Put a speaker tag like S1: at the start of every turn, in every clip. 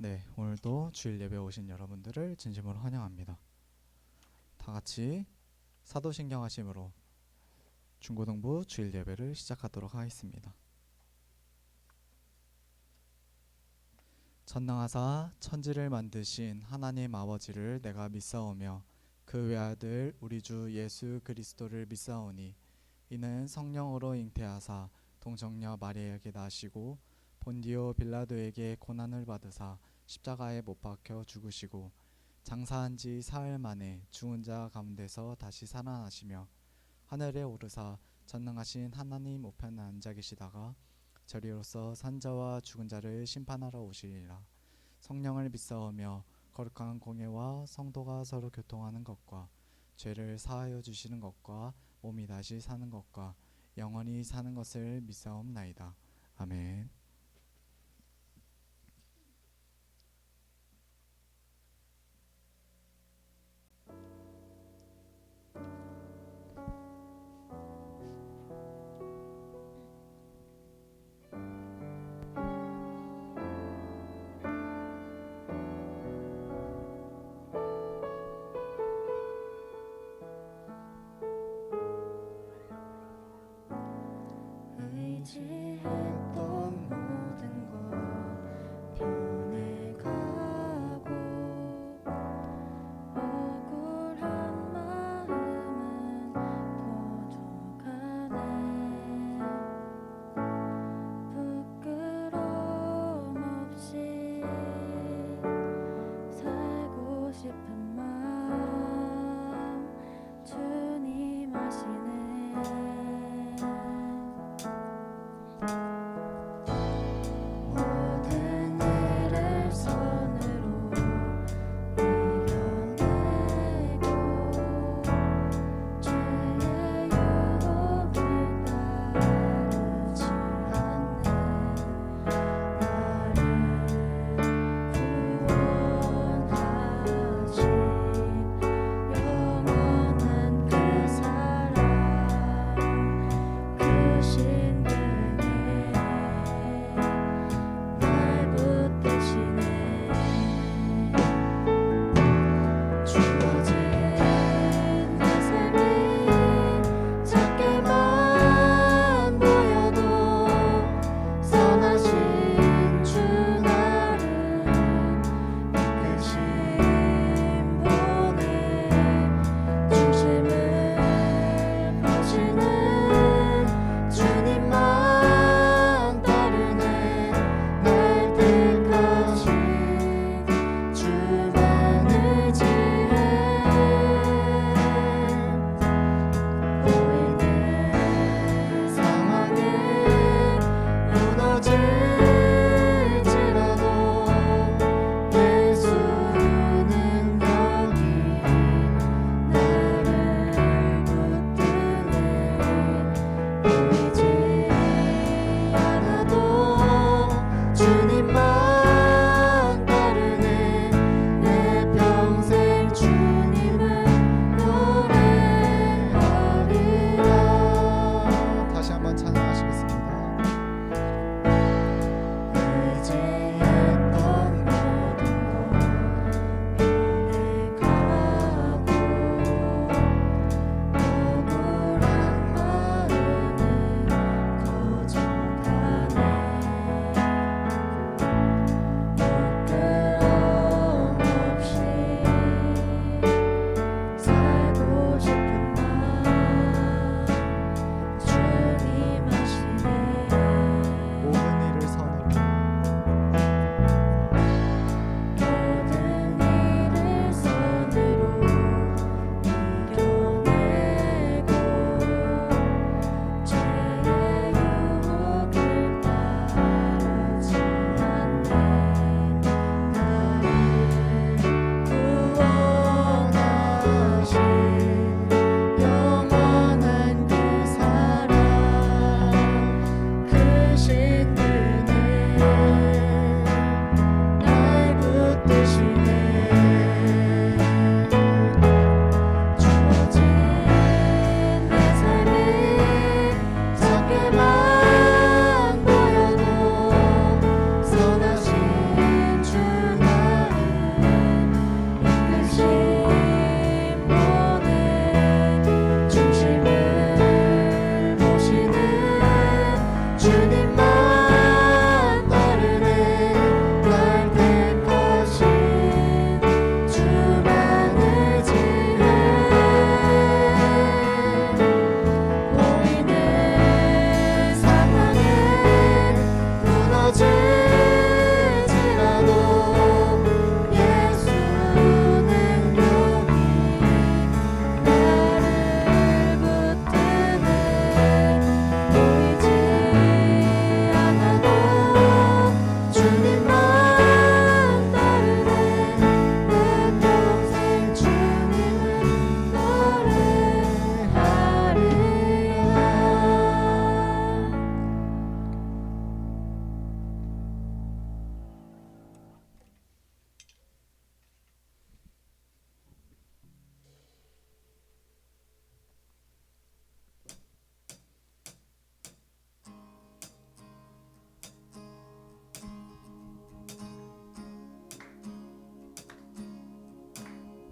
S1: 네, 오늘도 주일 예배 오신 여러분들을 진심으로 환영합니다. 다 같이 사도신경 하심으로 중고등부 주일 예배를 시작하도록 하겠습니다. 전능하사 천지를 만드신 하나님 아버지를 내가 믿사오며 그 외아들 우리 주 예수 그리스도를 믿사오니 이는 성령으로 잉태하사 동정녀 마리아에게 나시고 본디오 빌라도에게 고난을 받으사 십자가에 못 박혀 죽으시고 장사한 지 사흘 만에 죽은 자 가운데서 다시 살아나시며 하늘에 오르사 전능하신 하나님 우편에 앉아 계시다가 저리로서 산자와 죽은 자를 심판하러 오시리라. 성령을 믿사오며 거룩한 공예와 성도가 서로 교통하는 것과 죄를 사하여 주시는 것과 몸이 다시 사는 것과 영원히 사는 것을 믿사옵나이다. 아멘.
S2: 의지했던 모든 것 변해가고 억울한 마음은 퍼져가네. 부끄러움 없이 살고 싶은 마음 주님 아시네. 모든 일을 손으로 이겨내고 죄의 유혹을 따르지 않네. 나를 구원하신 영원한 그 사랑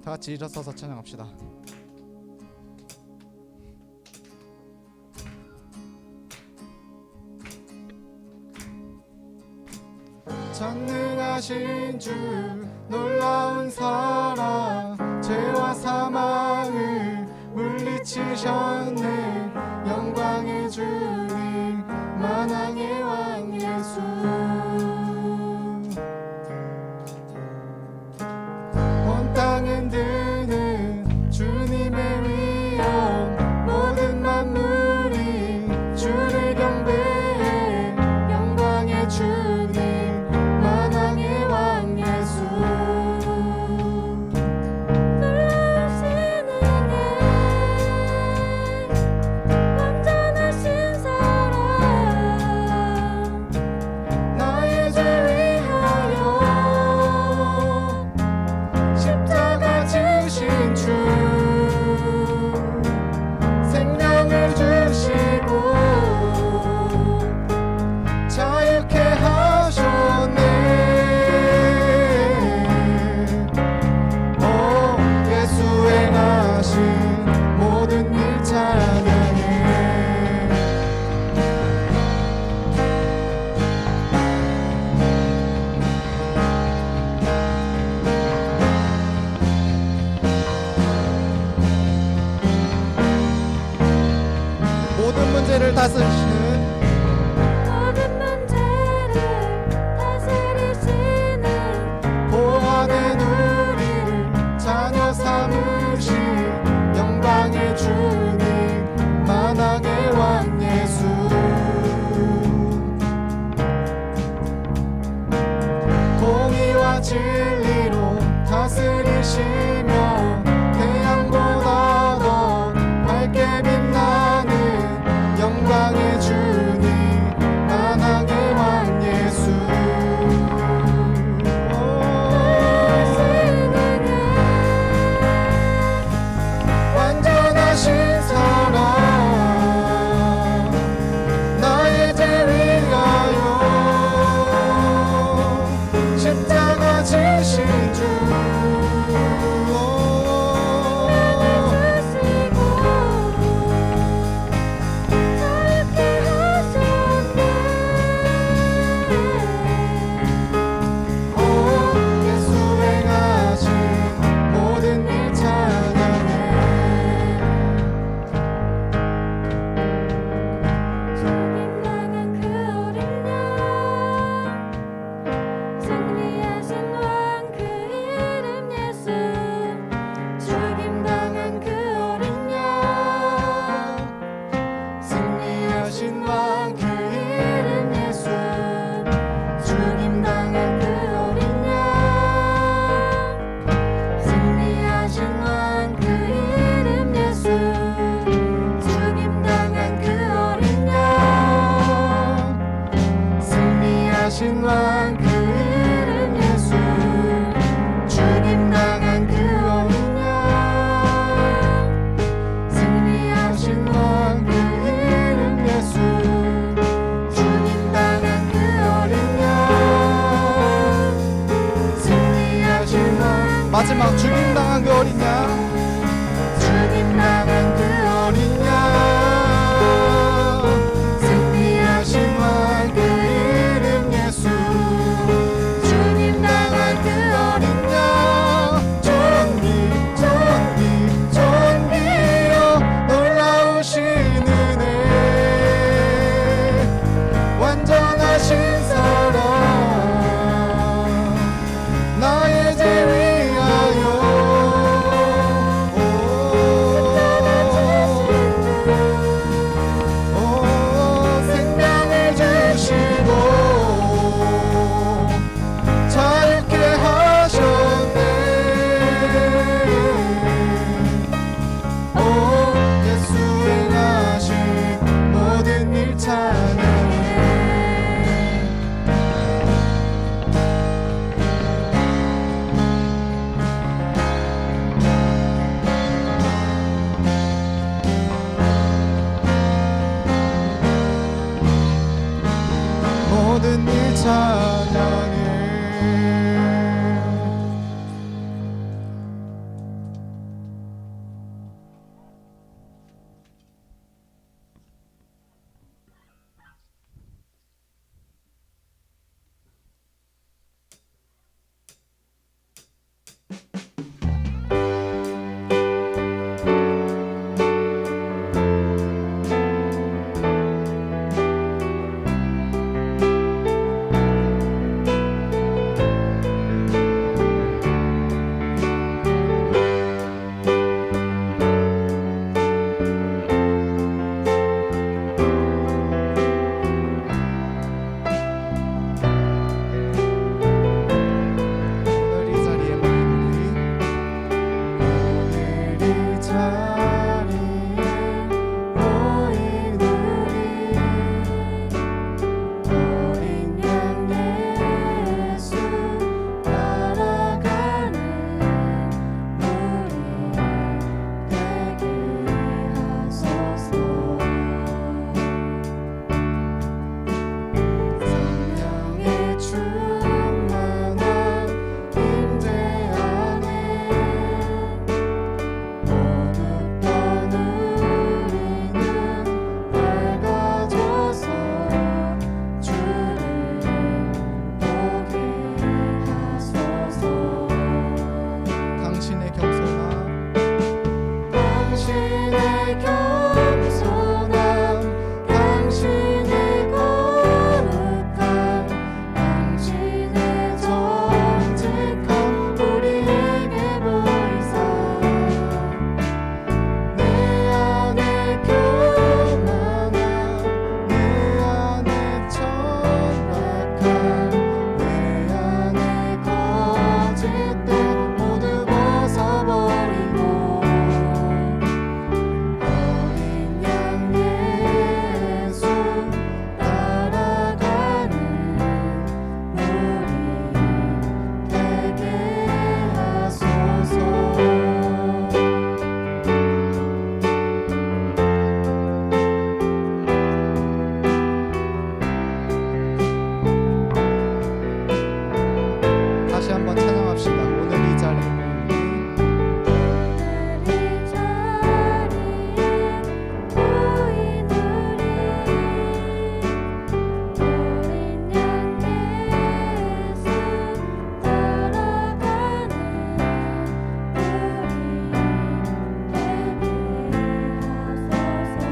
S1: 다 같이 일어서서 찬양합시다. 전능하신 주 놀라운 사랑 죄와 사망을 물리치셨네. 영광의 주님 만왕의 왕 예수. 온 땅은 드는 주님의 위엄 모든 만물이 주를 경배해. 영광의 주님 만왕의 왕 예수.
S2: 놀라우신 은혜 완전하신 사랑
S1: 나의 죄 위하여 십자가 지신 주 생명을 주시고 자유케 하셨네. 오 예수 행하신 모든 일 찬양해. 모든 문제를 다스리시는
S2: 모든 문제를 다스리시는
S1: 보호하는 우리를 자녀 삼으신 영광의 주님 만왕의 왕 예수. 공의와 진리로 다스리시며 태양보다 더 밝게 빛나는 영광의 주님 만왕의 왕 예수.
S2: 놀라우신 은혜 자리에 모인 우리 어린 양 예수 따라가는 우리 되게 하소서. 성령의 충만한 임재 안에 어둡던 우리는 밝아져서 주를 보게 하소서.
S1: 당신의 겸손함
S2: 당신의 겸손함 당신의 거룩함 당신의 정직함 우리에게 보이사 내 안에 교만함
S1: 내 안에 천박함
S2: 내 안에 거짓됨 모두 벗어버리고 어린 양 예수 따라가는 우리 되게 하소서.
S1: 다시 한번 찬양합시다. 오늘 이 자리에 모인
S2: 오늘 이 자리에 모인 우리 어린 양 예수 따라가는 우리 되게 하소서.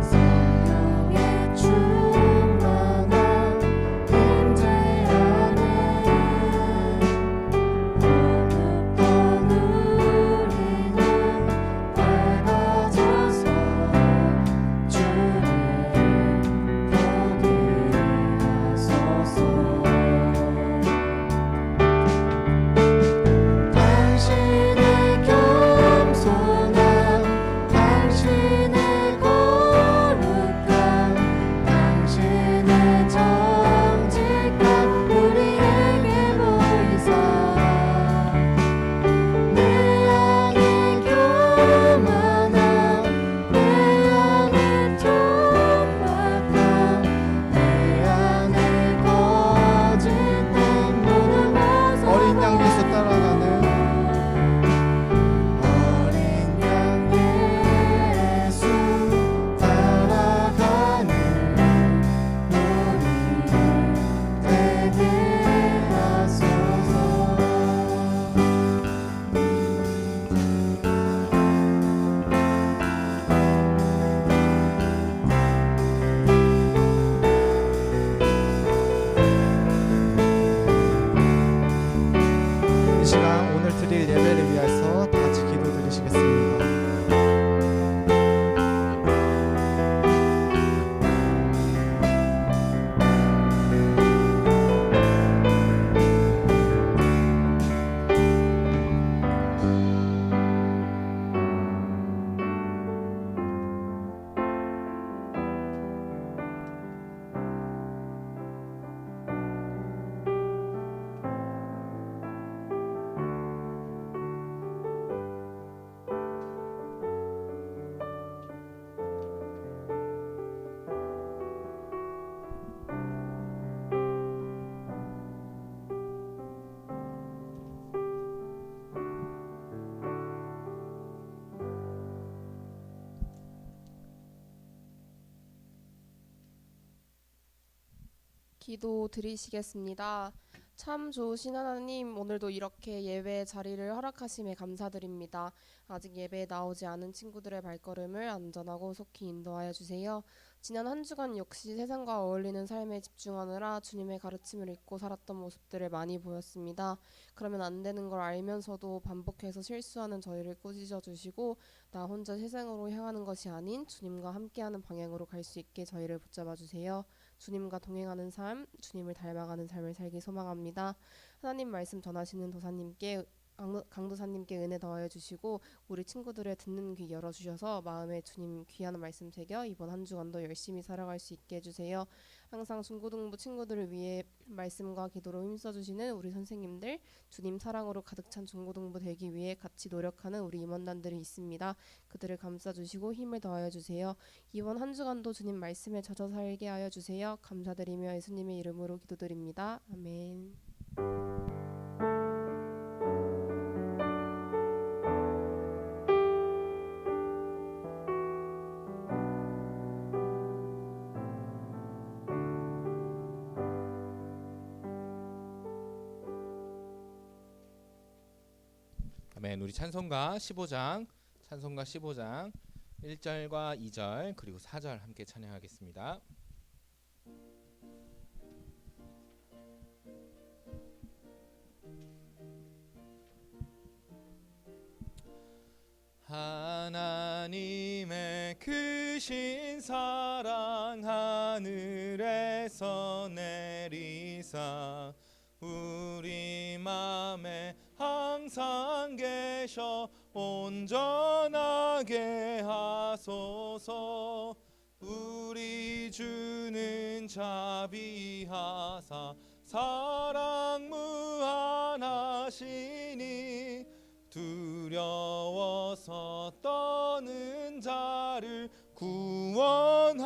S2: 성령의 충만한 임재 안에 어둡던 우리는 밝아져서 주를 보게 하소서. 당신의 겸손함 당신의 거룩함 당신의 정직함 우리에게 보이사 내 안에 교만함 내 안에 천박함 내 안에 거짓됨 모두 벗어
S1: 어린 양 예수 따라가는
S2: 어린 양 예수 따라가는 우리 되게 하소서.
S1: 이 시간 오늘 드릴 예배를 위해서 다 같이 기도드리시겠습니다.
S3: 기도 드리시겠습니다. 참 좋으신 하나님, 오늘도 이렇게 예배 자리를 허락하심에 감사드립니다. 아직 예배에 나오지 않은 친구들의 발걸음을 안전하고 속히 인도하여 주세요. 지난 한 주간 역시 세상과 어울리는 삶에 집중하느라 주님의 가르침을 잊고 살았던 모습들을 많이 보였습니다. 그러면 안 되는 걸 알면서도 반복해서 실수하는 저희를 꾸짖어 주시고 나 혼자 세상으로 향하는 것이 아닌 주님과 함께하는 방향으로 갈 수 있게 저희를 붙잡아 주세요. 주님과 동행하는 삶, 주님을 닮아가는 삶을 살기 소망합니다. 하나님 말씀 전하시는 도사님께 강도사님께 은혜 더하여 주시고 우리 친구들의 듣는 귀 열어주셔서 마음에 주님 귀한 말씀 새겨 이번 한 주간도 열심히 살아갈 수 있게 해주세요. 항상 중고등부 친구들을 위해 말씀과 기도로 힘써주시는 우리 선생님들, 주님 사랑으로 가득 찬 중고등부 되기 위해 같이 노력하는 우리 임원단들이 있습니다. 그들을 감싸주시고 힘을 더하여 주세요. 이번 한 주간도 주님 말씀에 젖어 살게 하여 주세요. 감사드리며 예수님의 이름으로 기도드립니다. 아멘.
S4: 아멘. 우리 찬송가 15장 1절과 2절 그리고 4절 함께 찬양하겠습니다. 하나님의 크신 사랑 하늘에서 내리사 우리 맘에 항상 계셔 온전하게 하소서. 우리 주는 자비하사 사랑 무한하시니 두려워서 떠는 자를 구원하여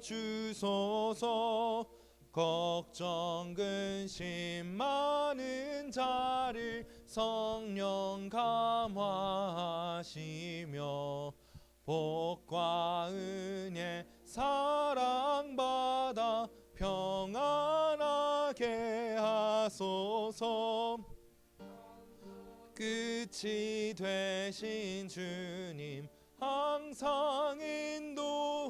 S4: 주소서. 걱정 근심 많은 자를 성령 감화하시며 복과 은혜 사랑받아 평안하게 하소서. 끝이 되신 주님 항상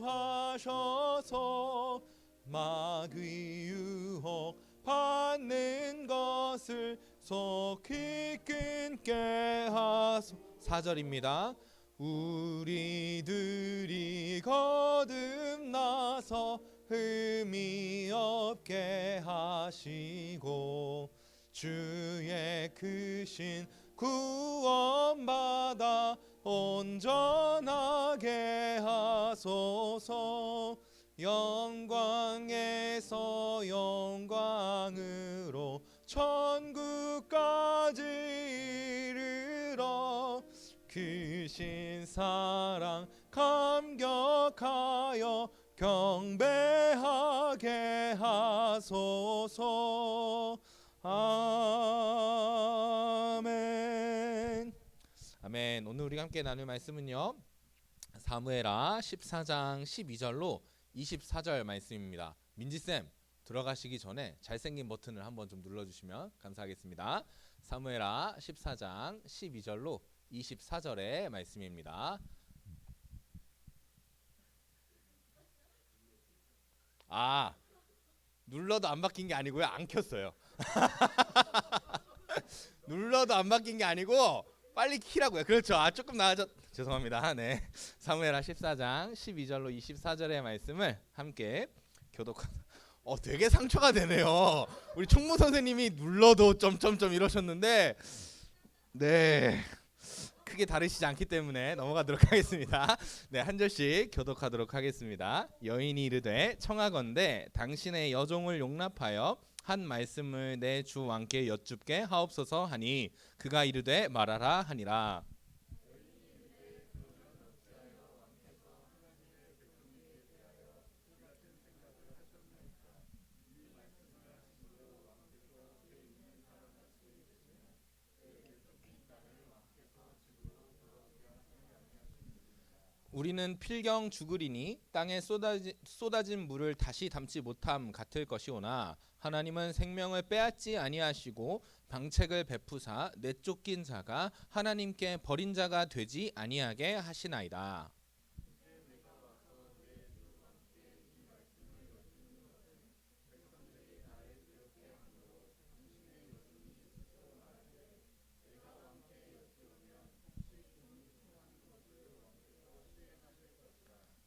S4: 인도하셔서 마귀 유혹 받는 것을 속히 끊게 하소. 4절입니다. 우리들이 거듭나서 흠이 없게 하시고 주의 크신 구원받아 온전하게 하소서. 영광에서 영광으로 천국까지 이르러 크신 사랑 감격하여 경배하게 하소서. 아멘. 아멘. 오늘 우리가 함께 나눌 말씀은요, 사무엘하 14장 12절로 24절 말씀입니다. 민지쌤 들어가시기 전에 잘생긴 버튼을 한번 좀 눌러주시면 감사하겠습니다. 사무엘하 14장 12절로 24절의 말씀입니다. 눌러도 안 바뀐 게 아니고요, 안 켰어요. 눌러도 안 바뀐 게 아니고 빨리 키라고요. 그렇죠. 조금 나아졌. 죄송합니다. 네. 사무엘하 14장 12절로 24절의 말씀을 함께 교독. 되게 상처가 되네요. 우리 총무 선생님이 눌러도 점점점 이러셨는데, 네. 크게 다르시지 않기 때문에 넘어가도록 하겠습니다. 네, 한 절씩 교독하도록 하겠습니다. 여인이 이르되 청하건대 당신의 여종을 용납하여 한 말씀을 내 주 왕께 여쭙게 하옵소서 하니 그가 이르되 말하라 하니라. 우리는 필경 죽으리니 땅에 쏟아진 물을 다시 담지 못함 같을 것이오나 하나님은 생명을 빼앗지 아니하시고 방책을 베푸사 내쫓긴 자가 하나님께 버린 자가 되지 아니하게 하시나이다.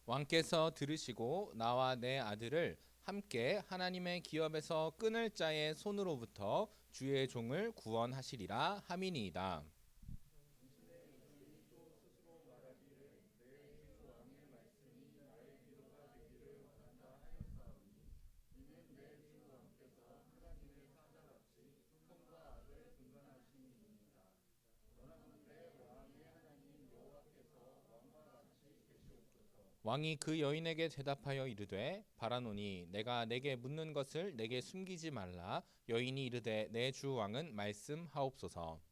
S4: 왕께서 들으시고 나와 내 아들을 함께 하나님의 기업에서 끊을 자의 손으로부터 주의 종을 구원하시리라 함이니이다. 왕이 그 여인에게 대답하여 이르되 바라노니 내가 내게 묻는 것을 내게 숨기지 말라. 여인이 이르되 내 주 왕은 말씀하옵소서.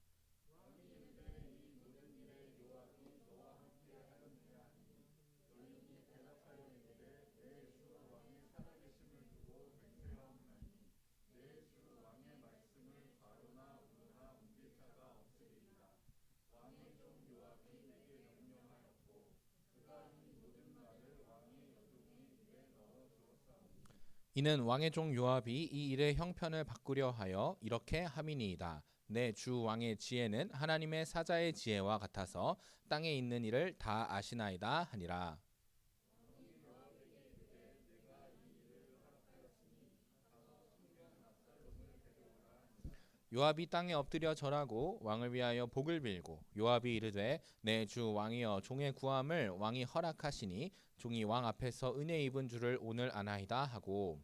S4: 이는 왕의 종 요압이 이 일의 형편을 바꾸려 하여 이렇게 함이니이다. 내 주 왕의 지혜는 하나님의 사자의 지혜와 같아서 땅에 있는 일을 다 아시나이다 하니라. 요압이 땅에 엎드려 절하고 왕을 위하여 복을 빌고 요압이 이르되 내 주 왕이여 종의 구함을 왕이 허락하시니 종이 왕 앞에서 은혜 입은 줄을 오늘 아나이다 하고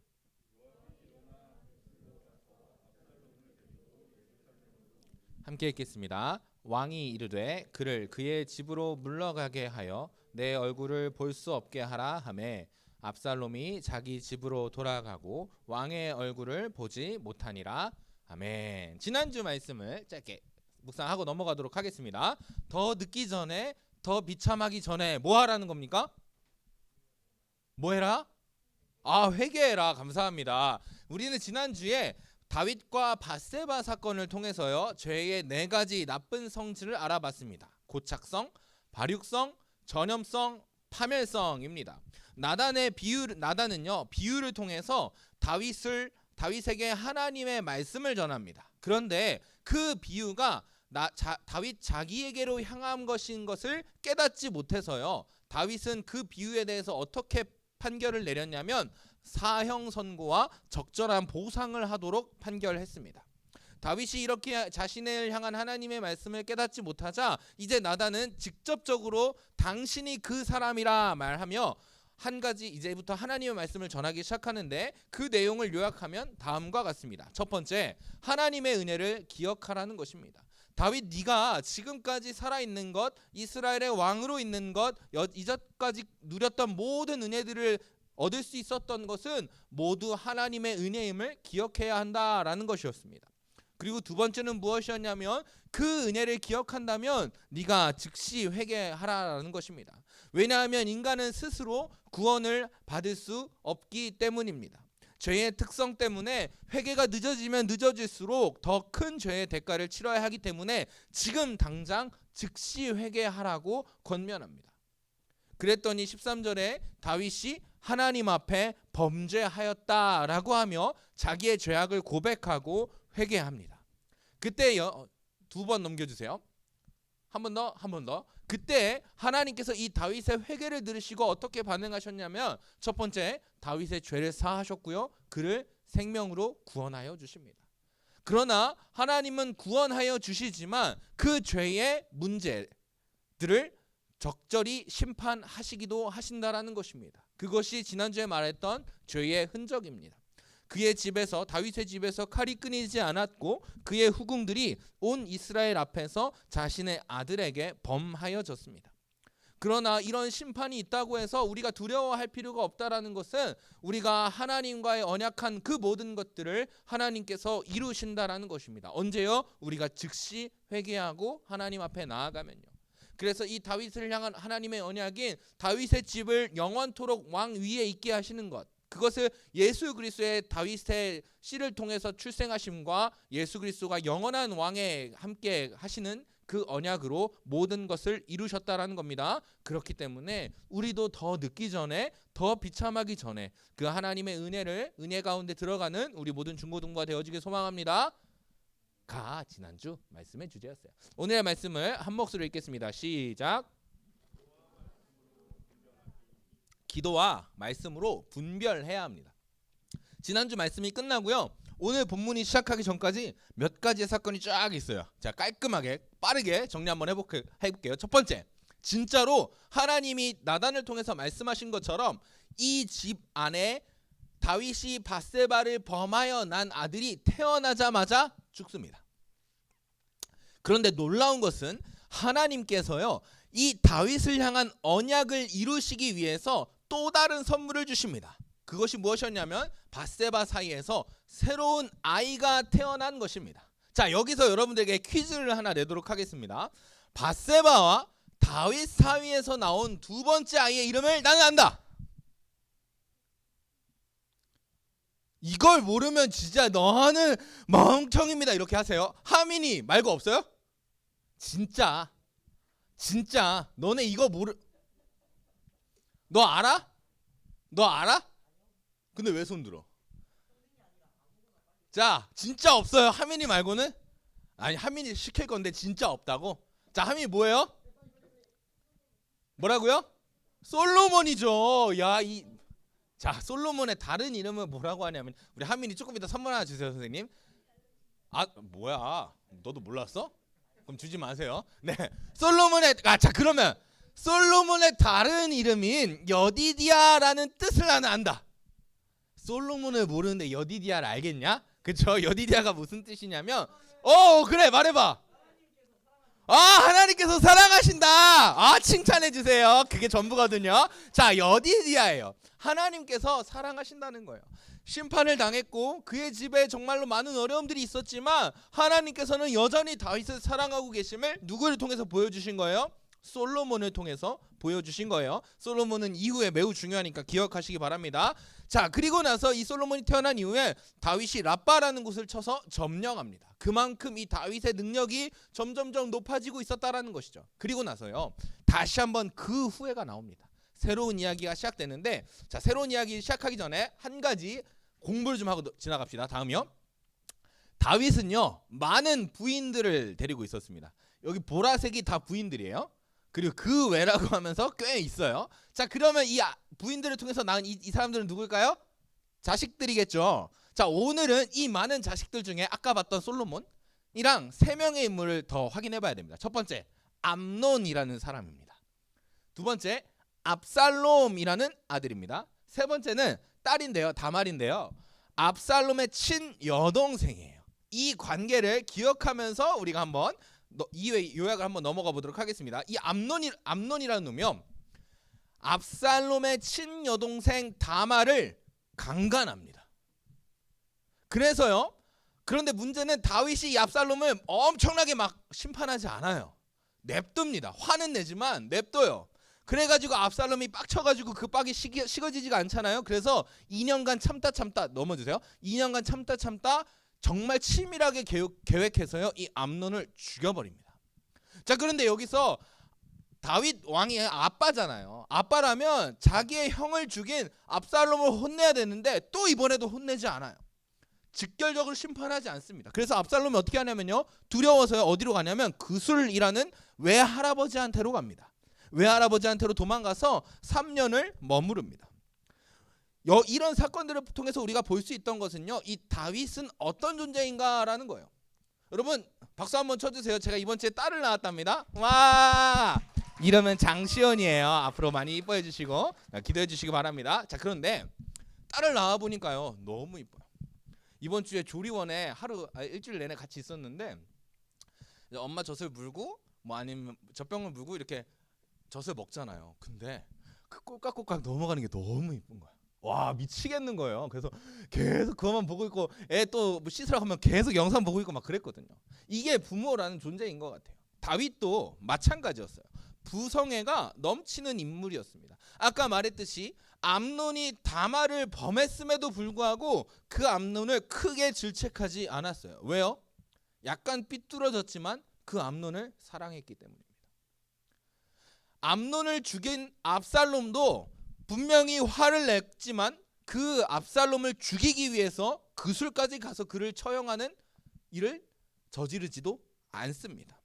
S4: 함께 읽겠습니다. 왕이 이르되 그를 그의 집으로 물러가게 하여 내 얼굴을 볼 수 없게 하라 하매 압살롬이 자기 집으로 돌아가고 왕의 얼굴을 보지 못하니라. 아멘. 지난주 말씀을 짧게 묵상하고 넘어가도록 하겠습니다. 더 늦기 전에, 더 비참하기 전에 뭐 하라는 겁니까? 뭐 해라? 회개해라. 감사합니다. 우리는 지난주에 다윗과 밧세바 사건을 통해서요, 죄의 4가지 나쁜 성질을 알아봤습니다. 고착성, 발육성, 전염성, 파멸성입니다. 나단은요, 비유를 통해서 다윗에게 하나님의 말씀을 전합니다. 그런데 그 비유가 다윗 자기에게로 향한 것인 것을 깨닫지 못해서요, 다윗은 그 비유에 대해서 어떻게 판결을 내렸냐면 사형 선고와 적절한 보상을 하도록 판결했습니다. 다윗이 이렇게 자신을 향한 하나님의 말씀을 깨닫지 못하자 이제 나단은 직접적으로 당신이 그 사람이라 말하며 한 가지 이제부터 하나님의 말씀을 전하기 시작하는데 그 내용을 요약하면 다음과 같습니다. 첫 번째, 하나님의 은혜를 기억하라는 것입니다. 다윗, 네가 지금까지 살아있는 것, 이스라엘의 왕으로 있는 것, 이전까지 누렸던 모든 은혜들을 얻을 수 있었던 것은 모두 하나님의 은혜임을 기억해야 한다라는 것이었습니다. 그리고 두 번째는 무엇이었냐면 그 은혜를 기억한다면 네가 즉시 회개하라는 것입니다. 왜냐하면 인간은 스스로 구원을 받을 수 없기 때문입니다. 죄의 특성 때문에 회개가 늦어지면 늦어질수록 더 큰 죄의 대가를 치러야 하기 때문에 지금 당장 즉시 회개하라고 권면합니다. 그랬더니 13절에 다윗이 하나님 앞에 범죄하였다라고 하며 자기의 죄악을 고백하고 회개합니다. 그때 2번 넘겨주세요. 한 번 더. 그때 하나님께서 이 다윗의 회개를 들으시고 어떻게 반응하셨냐면 첫 번째, 다윗의 죄를 사하셨고요, 그를 생명으로 구원하여 주십니다. 그러나 하나님은 구원하여 주시지만 그 죄의 문제들을 적절히 심판하시기도 하신다라는 것입니다. 그것이 지난주에 말했던 죄의 흔적입니다. 그의 집에서, 다윗의 집에서 칼이 끊이지 않았고 그의 후궁들이 온 이스라엘 앞에서 자신의 아들에게 범하여졌습니다. 그러나 이런 심판이 있다고 해서 우리가 두려워할 필요가 없다라는 것은 우리가 하나님과의 언약한 그 모든 것들을 하나님께서 이루신다라는 것입니다. 언제요? 우리가 즉시 회개하고 하나님 앞에 나아가면요. 그래서 이 다윗을 향한 하나님의 언약인 다윗의 집을 영원토록 왕 위에 있게 하시는 것, 그것을 예수 그리스도의 다윗의 씨를 통해서 출생하심과 예수 그리스도가 영원한 왕에 함께 하시는 그 언약으로 모든 것을 이루셨다라는 겁니다. 그렇기 때문에 우리도 더 늦기 전에, 더 비참하기 전에 그 하나님의 은혜 가운데 들어가는 우리 모든 중고등부가 되어지길 소망합니다. 가 지난주 말씀의 주제였어요. 오늘의 말씀을 한 목소리로 읽겠습니다. 시작. 기도와 말씀으로 분별해야 합니다. 지난주 말씀이 끝나고요. 오늘 본문이 시작하기 전까지 몇 가지의 사건이 쫙 있어요. 자, 깔끔하게 빠르게 정리 한번 해볼게요. 첫 번째, 진짜로 하나님이 나단을 통해서 말씀하신 것처럼 이 집 안에 다윗이 밧세바를 범하여 난 아들이 태어나자마자 죽습니다. 그런데 놀라운 것은 하나님께서요, 이 다윗을 향한 언약을 이루시기 위해서 또 다른 선물을 주십니다. 그것이 무엇이었냐면 밧세바 사이에서 새로운 아이가 태어난 것입니다. 자, 여기서 여러분들에게 퀴즈를 하나 내도록 하겠습니다. 밧세바와 다윗 사이에서 나온 두 번째 아이의 이름을 나는 안다. 이걸 모르면 진짜 너는 멍청입니다 이렇게 하세요. 하민이 말고 없어요? 진짜 너네 이거 너 알아? 너 알아? 근데 왜 손들어? 자, 진짜 없어요. 하민이 말고는? 아니, 하민이 시킬 건데 진짜 없다고? 자, 하민이 뭐예요? 뭐라고요? 솔로몬이죠. 자, 솔로몬의 다른 이름은 뭐라고 하냐면, 우리 하민이 조금 이따 선물 하나 주세요, 선생님. 아, 뭐야? 너도 몰랐어? 그럼 주지 마세요. 네, 자, 그러면 솔로몬의 다른 이름인 여디디아라는 뜻을 나는 안다. 솔로몬을 모르는데 여디디아를 알겠냐? 그쵸? 여디디아가 무슨 뜻이냐면, 그래, 말해봐. 하나님께서 사랑하신다. 칭찬해 주세요. 그게 전부거든요. 자, 여디디아예요. 하나님께서 사랑하신다는 거예요. 심판을 당했고 그의 집에 정말로 많은 어려움들이 있었지만 하나님께서는 여전히 다윗을 사랑하고 계심을 누구를 통해서 보여주신 거예요? 솔로몬을 통해서 보여주신 거예요. 솔로몬은 이후에 매우 중요하니까 기억하시기 바랍니다. 자, 그리고 나서 이 솔로몬이 태어난 이후에 다윗이 라빠라는 곳을 쳐서 점령합니다. 그만큼 이 다윗의 능력이 점점점 높아지고 있었다라는 것이죠. 그리고 나서요, 다시 한번 그 후회가 나옵니다. 새로운 이야기가 시작되는데, 자, 새로운 이야기 시작하기 전에 한 가지 공부를 좀 하고 지나갑시다. 다음이요. 다윗은요, 많은 부인들을 데리고 있었습니다. 여기 보라색이 다 부인들이에요. 그리고 그 외라고 하면서 꽤 있어요. 자, 그러면 이 부인들을 통해서 낳은 이 사람들은 누굴까요? 자식들이겠죠. 자, 오늘은 이 많은 자식들 중에 아까 봤던 솔로몬이랑 세 명의 인물을 더 확인해 봐야 됩니다. 첫 번째, 암논이라는 사람입니다. 두 번째, 압살롬이라는 아들입니다. 세 번째는 딸인데요, 다말인데요, 압살롬의 친여동생이에요. 이 관계를 기억하면서 우리가 한번 이 요약을 한번 넘어가 보도록 하겠습니다. 이 암논이라는 놈이요, 압살롬의 친여동생 다말을 강간합니다. 그래서요, 그런데 문제는 다윗이 이 압살롬을 엄청나게 막 심판하지 않아요. 냅둡니다. 화는 내지만 냅둬요. 그래가지고 압살롬이 빡쳐가지고 그 빡이 식어지지가 않잖아요. 그래서 2년간 참다 넘어주세요. 2년간 참다 정말 치밀하게 계획해서요, 이 암논을 죽여버립니다. 자, 그런데 여기서 다윗 왕이 아빠잖아요. 아빠라면 자기의 형을 죽인 압살롬을 혼내야 되는데 또 이번에도 혼내지 않아요. 직결적으로 심판하지 않습니다. 그래서 압살롬이 어떻게 하냐면요, 두려워서요, 어디로 가냐면 그술이라는 외할아버지한테로 갑니다. 외할아버지한테로 도망가서 3년을 머무릅니다. 이런 사건들을 통해서 우리가 볼 수 있던 것은요, 이 다윗은 어떤 존재인가라는 거예요. 여러분 박수 한번 쳐주세요. 제가 이번 주에 딸을 낳았답니다. 와, 이름은 장시연이에요. 앞으로 많이 이뻐해 주시고 기도해 주시기 바랍니다. 자, 그런데 딸을 낳아 보니까요, 너무 이뻐요. 이번 주에 조리원에 일주일 내내 같이 있었는데, 엄마 젖을 물고 뭐 아니면 젖병을 물고 이렇게 젖을 먹잖아요. 근데 그 꼴깍꼴깍 넘어가는 게 너무 이쁜 거야. 와, 미치겠는 거예요. 그래서 계속 그것만 보고 있고, 애 또 뭐 씻으라고 하면 계속 영상 보고 있고 막 그랬거든요. 이게 부모라는 존재인 것 같아요. 다윗도 마찬가지였어요. 부성애가 넘치는 인물이었습니다. 아까 말했듯이 암논이 다말을 범했음에도 불구하고 그 암논을 크게 질책하지 않았어요. 왜요? 약간 삐뚤어졌지만 그 암논을 사랑했기 때문입니다. 암논을 죽인 압살롬도 분명히 화를 냈지만 그 압살롬을 죽이기 위해서 그술까지 가서 그를 처형하는 일을 저지르지도 않습니다.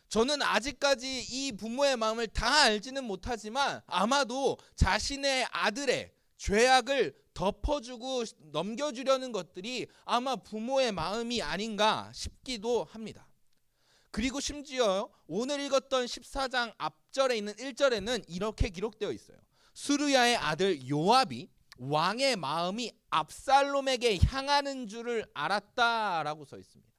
S4: 저는 아직까지 이 부모의 마음을 다 알지는 못하지만 아마도 자신의 아들의 죄악을 덮어주고 넘겨주려는 것들이 아마 부모의 마음이 아닌가 싶기도 합니다. 그리고 심지어 오늘 읽었던 14장 앞절에 있는 1절에는 이렇게 기록되어 있어요. 수르야의 아들 요압이 왕의 마음이 압살롬에게 향하는 줄을 알았다라고 써 있습니다.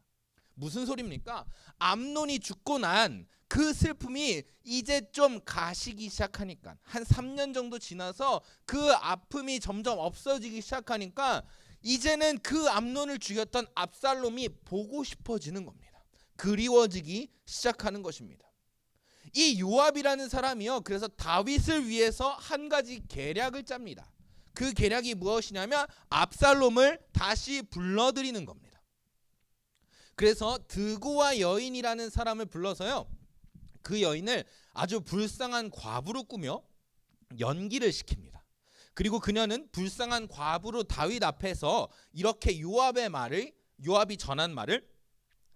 S4: 무슨 소리입니까? 암논이 죽고 난 그 슬픔이 이제 좀 가시기 시작하니까, 한 3년 정도 지나서 그 아픔이 점점 없어지기 시작하니까 이제는 그 암논을 죽였던 압살롬이 보고 싶어지는 겁니다. 그리워지기 시작하는 것입니다. 이 요압이라는 사람이요, 그래서 다윗을 위해서 한 가지 계략을 짭니다. 그 계략이 무엇이냐면 압살롬을 다시 불러들이는 겁니다. 그래서 드고와 여인이라는 사람을 불러서요, 그 여인을 아주 불쌍한 과부로 꾸며 연기를 시킵니다. 그리고 그녀는 불쌍한 과부로 다윗 앞에서 이렇게 요압이 전한 말을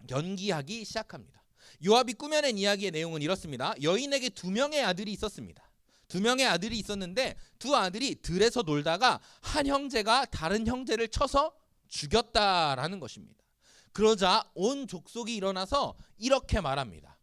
S4: 연기하기 시작합니다. 요압이 꾸며낸 이야기의 내용은 이렇습니다. 여인에게 2명의 아들이 있었습니다. 2명의 아들이 있었는데 두 아들이 들에서 놀다가 한 형제가 다른 형제를 쳐서 죽였다라는 것입니다. 그러자 온 족속이 일어나서 이렇게 말합니다.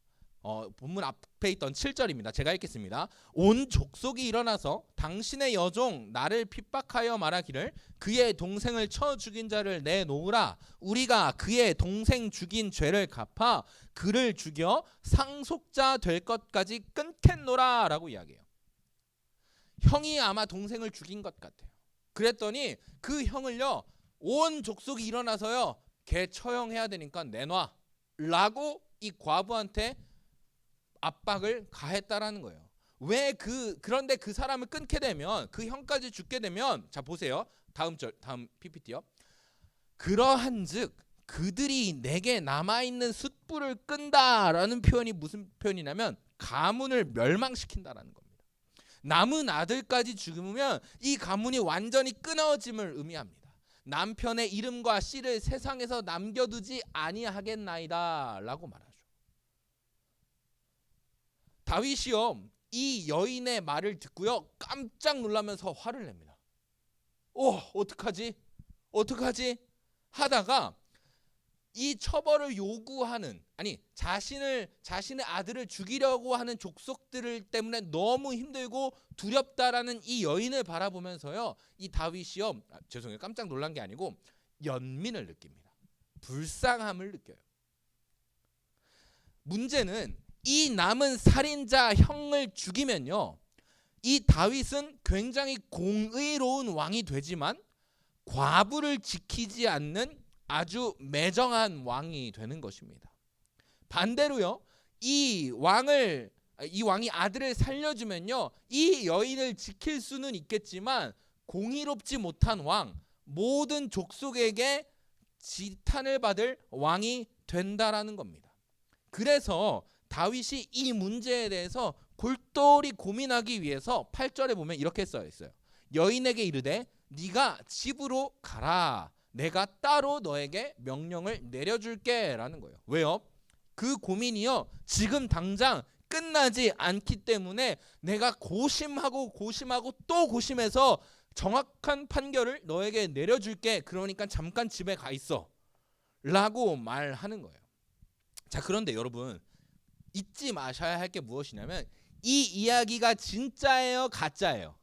S4: 본문 앞에 있던 7절입니다. 제가 읽겠습니다. 온 족속이 일어나서 당신의 여종 나를 핍박하여 말하기를 그의 동생을 쳐 죽인 자를 내놓으라. 우리가 그의 동생 죽인 죄를 갚아 그를 죽여 상속자 될 것까지 끊겠노라 라고 이야기해요. 형이 아마 동생을 죽인 것 같아요. 그랬더니 그 형을요, 온 족속이 일어나서요, 걔 처형해야 되니까 내놔 라고 이 과부한테 압박을 가했다라는 거예요. 그런데 그 사람을 끊게 되면, 그 형까지 죽게 되면, 자 보세요. 다음 PPT요. 그러한즉 그들이 내게 남아있는 숫불을 끈다라는 표현이 무슨 표현이냐면 가문을 멸망시킨다라는 겁니다. 남은 아들까지 죽으면 이 가문이 완전히 끊어짐을 의미합니다. 남편의 이름과 씨를 세상에서 남겨두지 아니하겠나이다 라고 말하죠. 다윗이요, 이 여인의 말을 듣고요, 깜짝 놀라면서 화를 냅니다. 어떡하지 하다가 이 처벌을 요구하는, 자신의 아들을 죽이려고 하는 족속들 때문에 너무 힘들고 두렵다라는 이 여인을 바라보면서요, 이 다윗이요, 죄송해요, 깜짝 놀란 게 아니고 연민을 느낍니다. 불쌍함을 느껴요. 문제는 이 남은 살인자 형을 죽이면요, 이 다윗은 굉장히 공의로운 왕이 되지만 과부를 지키지 않는 아주 매정한 왕이 되는 것입니다. 반대로요, 이 왕이 아들을 살려주면요, 이 여인을 지킬 수는 있겠지만 공의롭지 못한 왕, 모든 족속에게 지탄을 받을 왕이 된다라는 겁니다. 그래서 다윗이 이 문제에 대해서 골똘히 고민하기 위해서 8절에 보면 이렇게 써 있어요. 여인에게 이르되 네가 집으로 가라. 내가 따로 너에게 명령을 내려줄게 라는 거예요. 왜요? 그 고민이요, 지금 당장 끝나지 않기 때문에 내가 고심하고 또 고심해서 정확한 판결을 너에게 내려줄게. 그러니까 잠깐 집에 가 있어 라고 말하는 거예요. 자, 그런데 여러분 잊지 마셔야 할 게 무엇이냐면 이 이야기가 진짜예요, 가짜예요?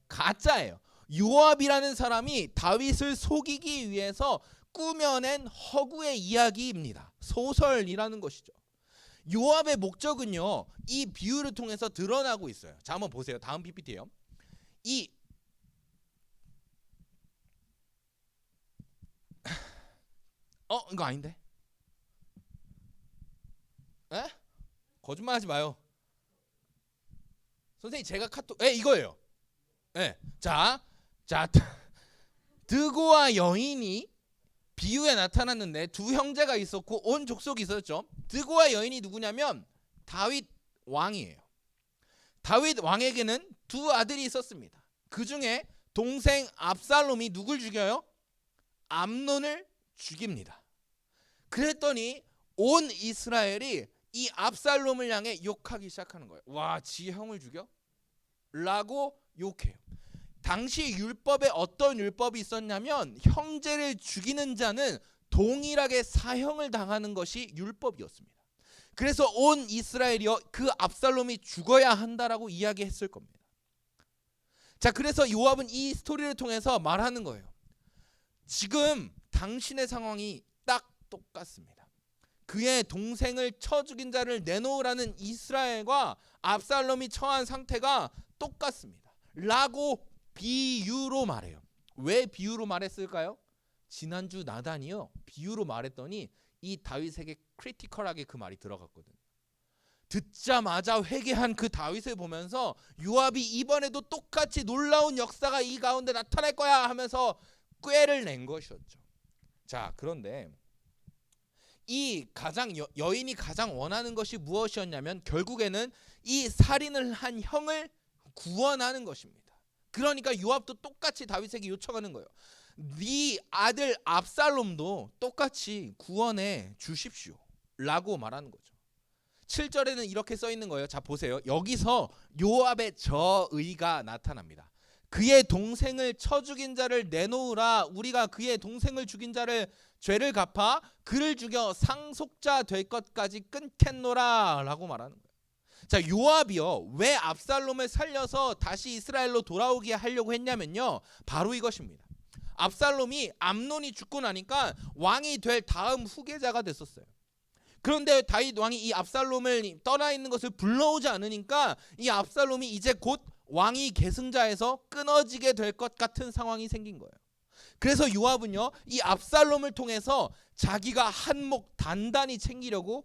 S4: 가짜예요. 요압이라는 사람이 다윗을 속이기 위해서 꾸며낸 허구의 이야기입니다. 소설이라는 것이죠. 요압의 목적은요, 이 비유를 통해서 드러나고 있어요. 자, 한번 보세요. 다음 PPT예요. 이거 아닌데? 에? 거짓말하지 마요. 선생님, 제가 이거예요. 네. 자, 드고와 여인이 비유에 나타났는데 두 형제가 있었고 온 족속이 있었죠. 드고와 여인이 누구냐면 다윗 왕이에요. 다윗 왕에게는 두 아들이 있었습니다. 그 중에 동생 압살롬이 누굴 죽여요? 암논을 죽입니다. 그랬더니 온 이스라엘이 이 압살롬을 향해 욕하기 시작하는 거예요. 와, 지 형을 죽여? 라고 욕해요. 당시 율법에 어떤 율법이 있었냐면 형제를 죽이는 자는 동일하게 사형을 당하는 것이 율법이었습니다. 그래서 온 이스라엘이요 그 압살롬이 죽어야 한다라고 이야기했을 겁니다. 자, 그래서 요압은 이 스토리를 통해서 말하는 거예요. 지금 당신의 상황이 딱 똑같습니다. 그의 동생을 쳐 죽인 자를 내놓으라는 이스라엘과 압살롬이 처한 상태가 똑같습니다. 라고 비유로 말해요. 왜 비유로 말했을까요? 지난주 나단이요 비유로 말했더니 이 다윗에게 크리티컬하게 그 말이 들어갔거든요. 듣자마자 회개한 그 다윗을 보면서 요압이 이번에도 똑같이 놀라운 역사가 이 가운데 나타날 거야 하면서 꾀를 낸 것이었죠. 자, 그런데 이 여인이 가장 원하는 것이 무엇이었냐면 결국에는 이 살인을 한 형을 구원하는 것입니다. 그러니까 요압도 똑같이 다윗에게 요청하는 거예요. 네 아들 압살롬도 똑같이 구원해 주십시오 라고 말하는 거죠. 7절에는 이렇게 써 있는 거예요. 자, 보세요. 여기서 요압의 저의가 나타납니다. 그의 동생을 쳐 죽인 자를 내놓으라. 우리가 그의 동생을 죽인 자를 죄를 갚아 그를 죽여 상속자 될 것까지 끊겠노라 라고 말하는 거예요. 자, 요압이요 왜 압살롬을 살려서 다시 이스라엘로 돌아오게 하려고 했냐면요 바로 이것입니다. 압살롬이 암논이 죽고 나니까 왕이 될 다음 후계자가 됐었어요. 그런데 다윗 왕이 이 압살롬을 떠나 있는 것을 불러오지 않으니까 이 압살롬이 이제 곧 왕위 계승자에서 끊어지게 될 것 같은 상황이 생긴 거예요. 그래서 요압은요 이 압살롬을 통해서 자기가 한몫 단단히 챙기려고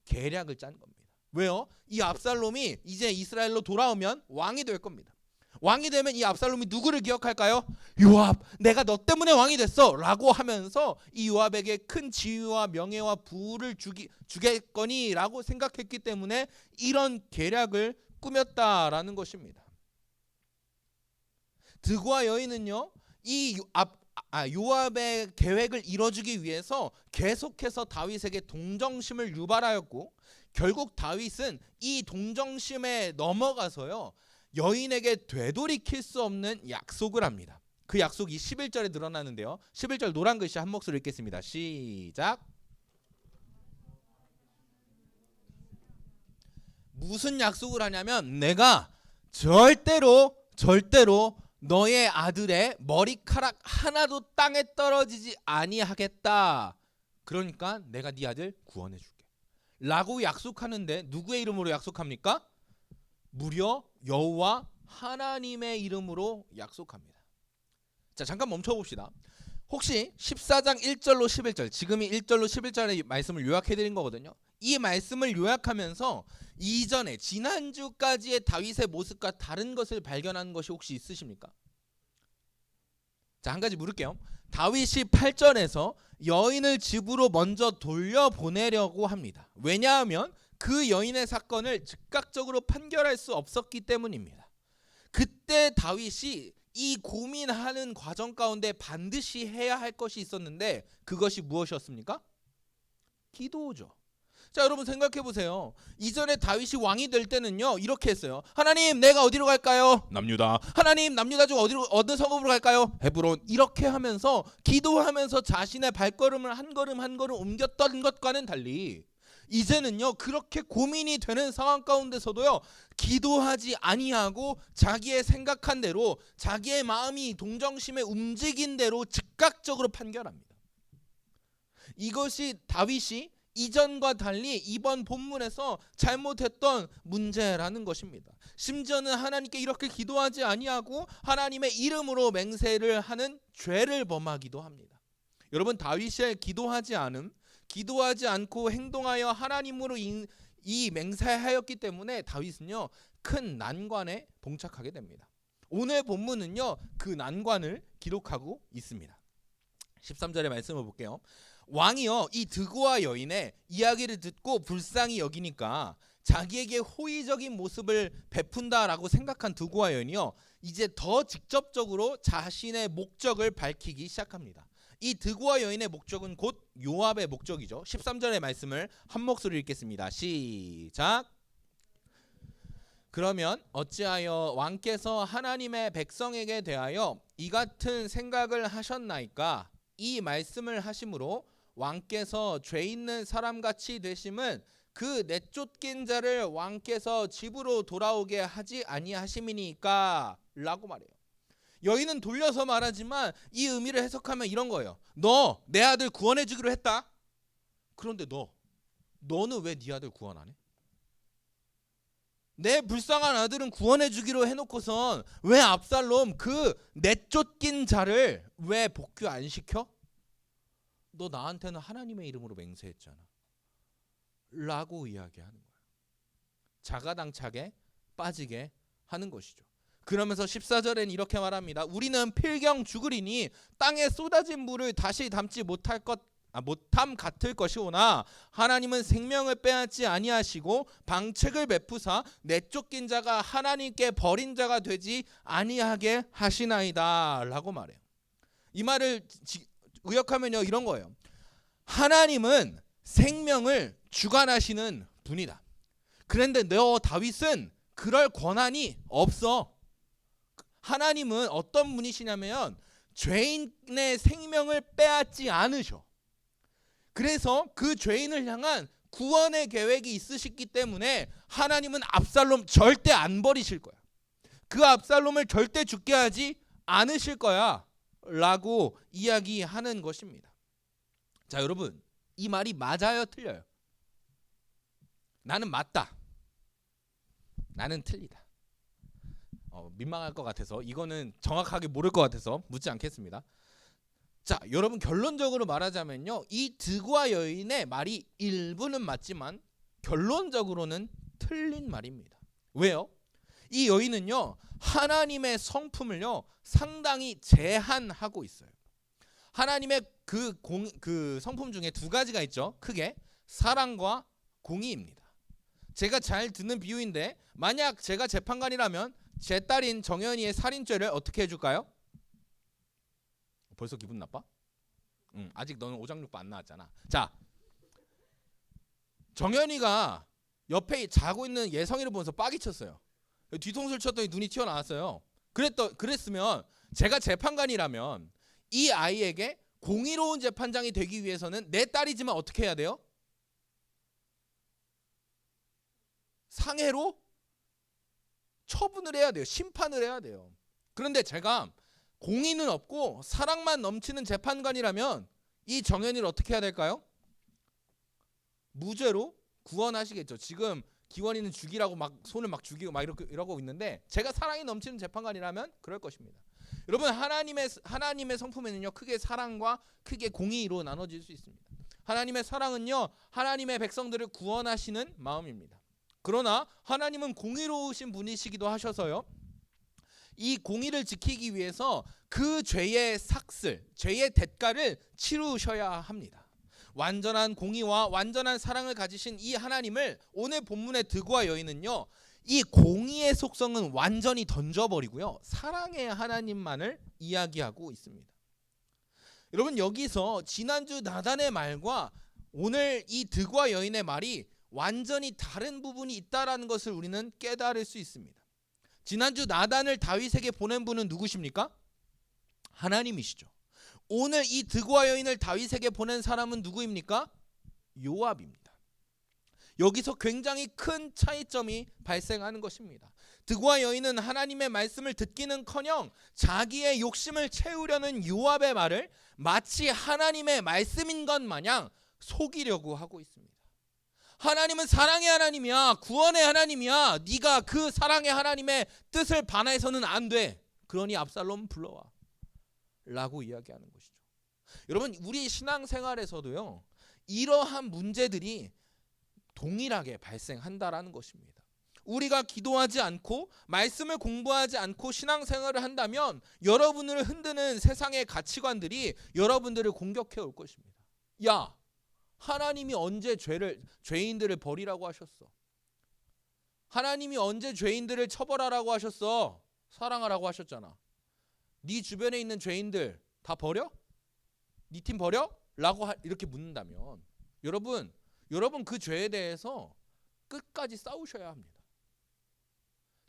S4: 계략을 짠 겁니다. 왜요? 이 압살롬이 이제 이스라엘로 돌아오면 왕이 될 겁니다. 왕이 되면 이 압살롬이 누구를 기억할까요? 요압, 내가 너 때문에 왕이 됐어 라고 하면서 이 요압에게 큰 지위와 명예와 부를 주겠거니 라고 생각했기 때문에 이런 계략을 꾸몄다라는 것입니다. 드고아 여인은요 이 요압의 계획을 이뤄주기 위해서 계속해서 다윗에게 동정심을 유발하였고 결국 다윗은 이 동정심에 넘어가서요 여인에게 되돌이킬 수 없는 약속을 합니다. 그 약속이 11절에 드러나는데요 11절 노란 글씨 한 목소리 읽겠습니다. 시작. 무슨 약속을 하냐면 내가 절대로 너의 아들의 머리카락 하나도 땅에 떨어지지 아니하겠다. 그러니까 내가 네 아들 구원해 줄게 라고 약속하는데 누구의 이름으로 약속합니까? 무려 여호와 하나님의 이름으로 약속합니다. 자, 잠깐 멈춰봅시다. 혹시 14장 1절로 11절 지금이 1절로 11절의 말씀을 요약해드린 거거든요. 이 말씀을 요약하면서 이전에 지난주까지의 다윗의 모습과 다른 것을 발견한 것이 혹시 있으십니까? 자, 한 가지 물을게요. 다윗이 8절에서 여인을 집으로 먼저 돌려보내려고 합니다. 왜냐하면 그 여인의 사건을 즉각적으로 판결할 수 없었기 때문입니다. 그때 다윗이 이 고민하는 과정 가운데 반드시 해야 할 것이 있었는데 그것이 무엇이었습니까? 기도죠. 자, 여러분 생각해 보세요. 이전에 다윗이 왕이 될 때는요 이렇게 했어요. 하나님, 내가 어디로 갈까요? 남유다. 하나님, 남유다 중 어느 성읍으로 갈까요? 헤브론. 이렇게 하면서 기도하면서 자신의 발걸음을 한 걸음 한 걸음 옮겼던 것과는 달리 이제는요 그렇게 고민이 되는 상황 가운데서도요 기도하지 아니하고 자기의 생각한 대로 자기의 마음이 동정심에 움직인 대로 즉각적으로 판결합니다. 이것이 다윗이 이전과 달리 이번 본문에서 잘못했던 문제라는 것입니다. 심지어는 하나님께 이렇게 기도하지 아니하고 하나님의 이름으로 맹세를 하는 죄를 범하기도 합니다. 여러분, 다윗이 기도하지 않고 행동하여 하나님으로 이 맹세하였기 때문에 다윗은요 큰 난관에 봉착하게 됩니다. 오늘 본문은요 그 난관을 기록하고 있습니다. 13절의 말씀을 볼게요. 왕이요 이 드고아 여인의 이야기를 듣고 불쌍히 여기니까 자기에게 호의적인 모습을 베푼다라고 생각한 드고아 여인이요 이제 더 직접적으로 자신의 목적을 밝히기 시작합니다. 이 드고아 여인의 목적은 곧 요압의 목적이죠. 13절의 말씀을 한 목소리 읽겠습니다. 시작. 그러면 어찌하여 왕께서 하나님의 백성에게 대하여 이 같은 생각을 하셨나이까? 이 말씀을 하심으로 왕께서 죄 있는 사람같이 되심은 그 내쫓긴 자를 왕께서 집으로 돌아오게 하지 아니하심이니까 라고 말해요. 여인은 돌려서 말하지만 이 의미를 해석하면 이런 거예요. 너 내 아들 구원해 주기로 했다. 그런데 너는 왜 네 아들 구원 안 해? 내 불쌍한 아들은 구원해 주기로 해놓고선 왜 압살롬 그 내쫓긴 자를 왜 복귀 안 시켜? 너 나한테는 하나님의 이름으로 맹세했잖아 라고 이야기하는 거예요. 자가당착에 빠지게 하는 것이죠. 그러면서 14절엔 이렇게 말합니다. 우리는 필경 죽으리니 땅에 쏟아진 물을 다시 담지 못함 같을 것이오나 하나님은 생명을 빼앗지 아니하시고 방책을 베푸사 내쫓긴 자가 하나님께 버린 자가 되지 아니하게 하시나이다 라고 말해요. 이 말을 의역하면요 이런 거예요. 하나님은 생명을 주관하시는 분이다. 그런데 너 다윗은 그럴 권한이 없어. 하나님은 어떤 분이시냐면 죄인의 생명을 빼앗지 않으셔. 그래서 그 죄인을 향한 구원의 계획이 있으시기 때문에 하나님은 압살롬 절대 안 버리실 거야. 그 압살롬을 절대 죽게 하지 않으실 거야 라고 이야기하는 것입니다. 자, 여러분, 이 말이 맞아요, 틀려요? 나는 맞다, 나는 틀리다. 민망할 것 같아서, 이거는 정확하게 모를 것 같아서 묻지 않겠습니다. 자, 여러분, 결론적으로 말하자면요, 이 드과 여인의 말이 일부는 맞지만 결론적으로는 틀린 말입니다. 왜요? 이 여인은요 하나님의 성품을요 상당히 제한하고 있어요. 하나님의 그 성품 중에 두 가지가 있죠. 크게 사랑과 공의입니다. 제가 잘 듣는 비유인데, 만약 제가 재판관이라면 제 딸인 정연이의 살인죄를 어떻게 해줄까요? 벌써 기분 나빠? 아직 너는 오장육부 안 나왔잖아. 자, 정연이가 옆에 자고 있는 예성이를 보면서 빠기 쳤어요. 뒤통수를 쳤더니 눈이 튀어나왔어요. 그랬으면 제가 재판관이라면 이 아이에게 공의로운 재판장이 되기 위해서는 내 딸이지만 어떻게 해야 돼요? 상해로 처분을 해야 돼요. 심판을 해야 돼요. 그런데 제가 공의는 없고 사랑만 넘치는 재판관이라면 이 정연이를 어떻게 해야 될까요? 무죄로 구원하시겠죠. 지금 기원이는 죽이라고 막 손을 막 죽이고 막 이러고 있는데, 제가 사랑이 넘치는 재판관이라면 그럴 것입니다. 여러분, 하나님의 성품에는요 크게 사랑과 크게 공의로 나눠질 수 있습니다. 하나님의 사랑은요 하나님의 백성들을 구원하시는 마음입니다. 그러나 하나님은 공의로우신 분이시기도 하셔서요, 이 공의를 지키기 위해서 그 죄의 삭슬, 죄의 대가를 치르셔야 합니다. 완전한 공의와 완전한 사랑을 가지신 이 하나님을 오늘 본문의 드고와 여인은요, 이 공의의 속성은 완전히 던져버리고요, 사랑의 하나님만을 이야기하고 있습니다. 여러분, 여기서 지난주 나단의 말과 오늘 이 드고와 여인의 말이 완전히 다른 부분이 있다라는 것을 우리는 깨달을 수 있습니다. 지난주 나단을 다윗에게 보낸 분은 누구십니까? 하나님이시죠. 오늘 이 드고와 여인을 다윗에게 보낸 사람은 누구입니까? 요압입니다. 여기서 굉장히 큰 차이점이 발생하는 것입니다. 드고와 여인은 하나님의 말씀을 듣기는커녕 자기의 욕심을 채우려는 요압의 말을 마치 하나님의 말씀인 것 마냥 속이려고 하고 있습니다. 하나님은 사랑의 하나님이야, 구원의 하나님이야, 네가 그 사랑의 하나님의 뜻을 반해서는 안 돼, 그러니 압살롬 불러와 라고 이야기하는 것이죠. 여러분, 우리 신앙생활에서도요 이러한 문제들이 동일하게 발생한다라는 것입니다. 우리가 기도하지 않고 말씀을 공부하지 않고 신앙생활을 한다면 여러분을 흔드는 세상의 가치관들이 여러분들을 공격해 올 것입니다. 야, 하나님이 언제 죄인들을 버리라고 하셨어? 하나님이 언제 죄인들을 처벌하라고 하셨어? 사랑하라고 하셨잖아. 네 주변에 있는 죄인들 다 버려? 네 팀 버려? 라고 이렇게 묻는다면 여러분, 그 죄에 대해서 끝까지 싸우셔야 합니다.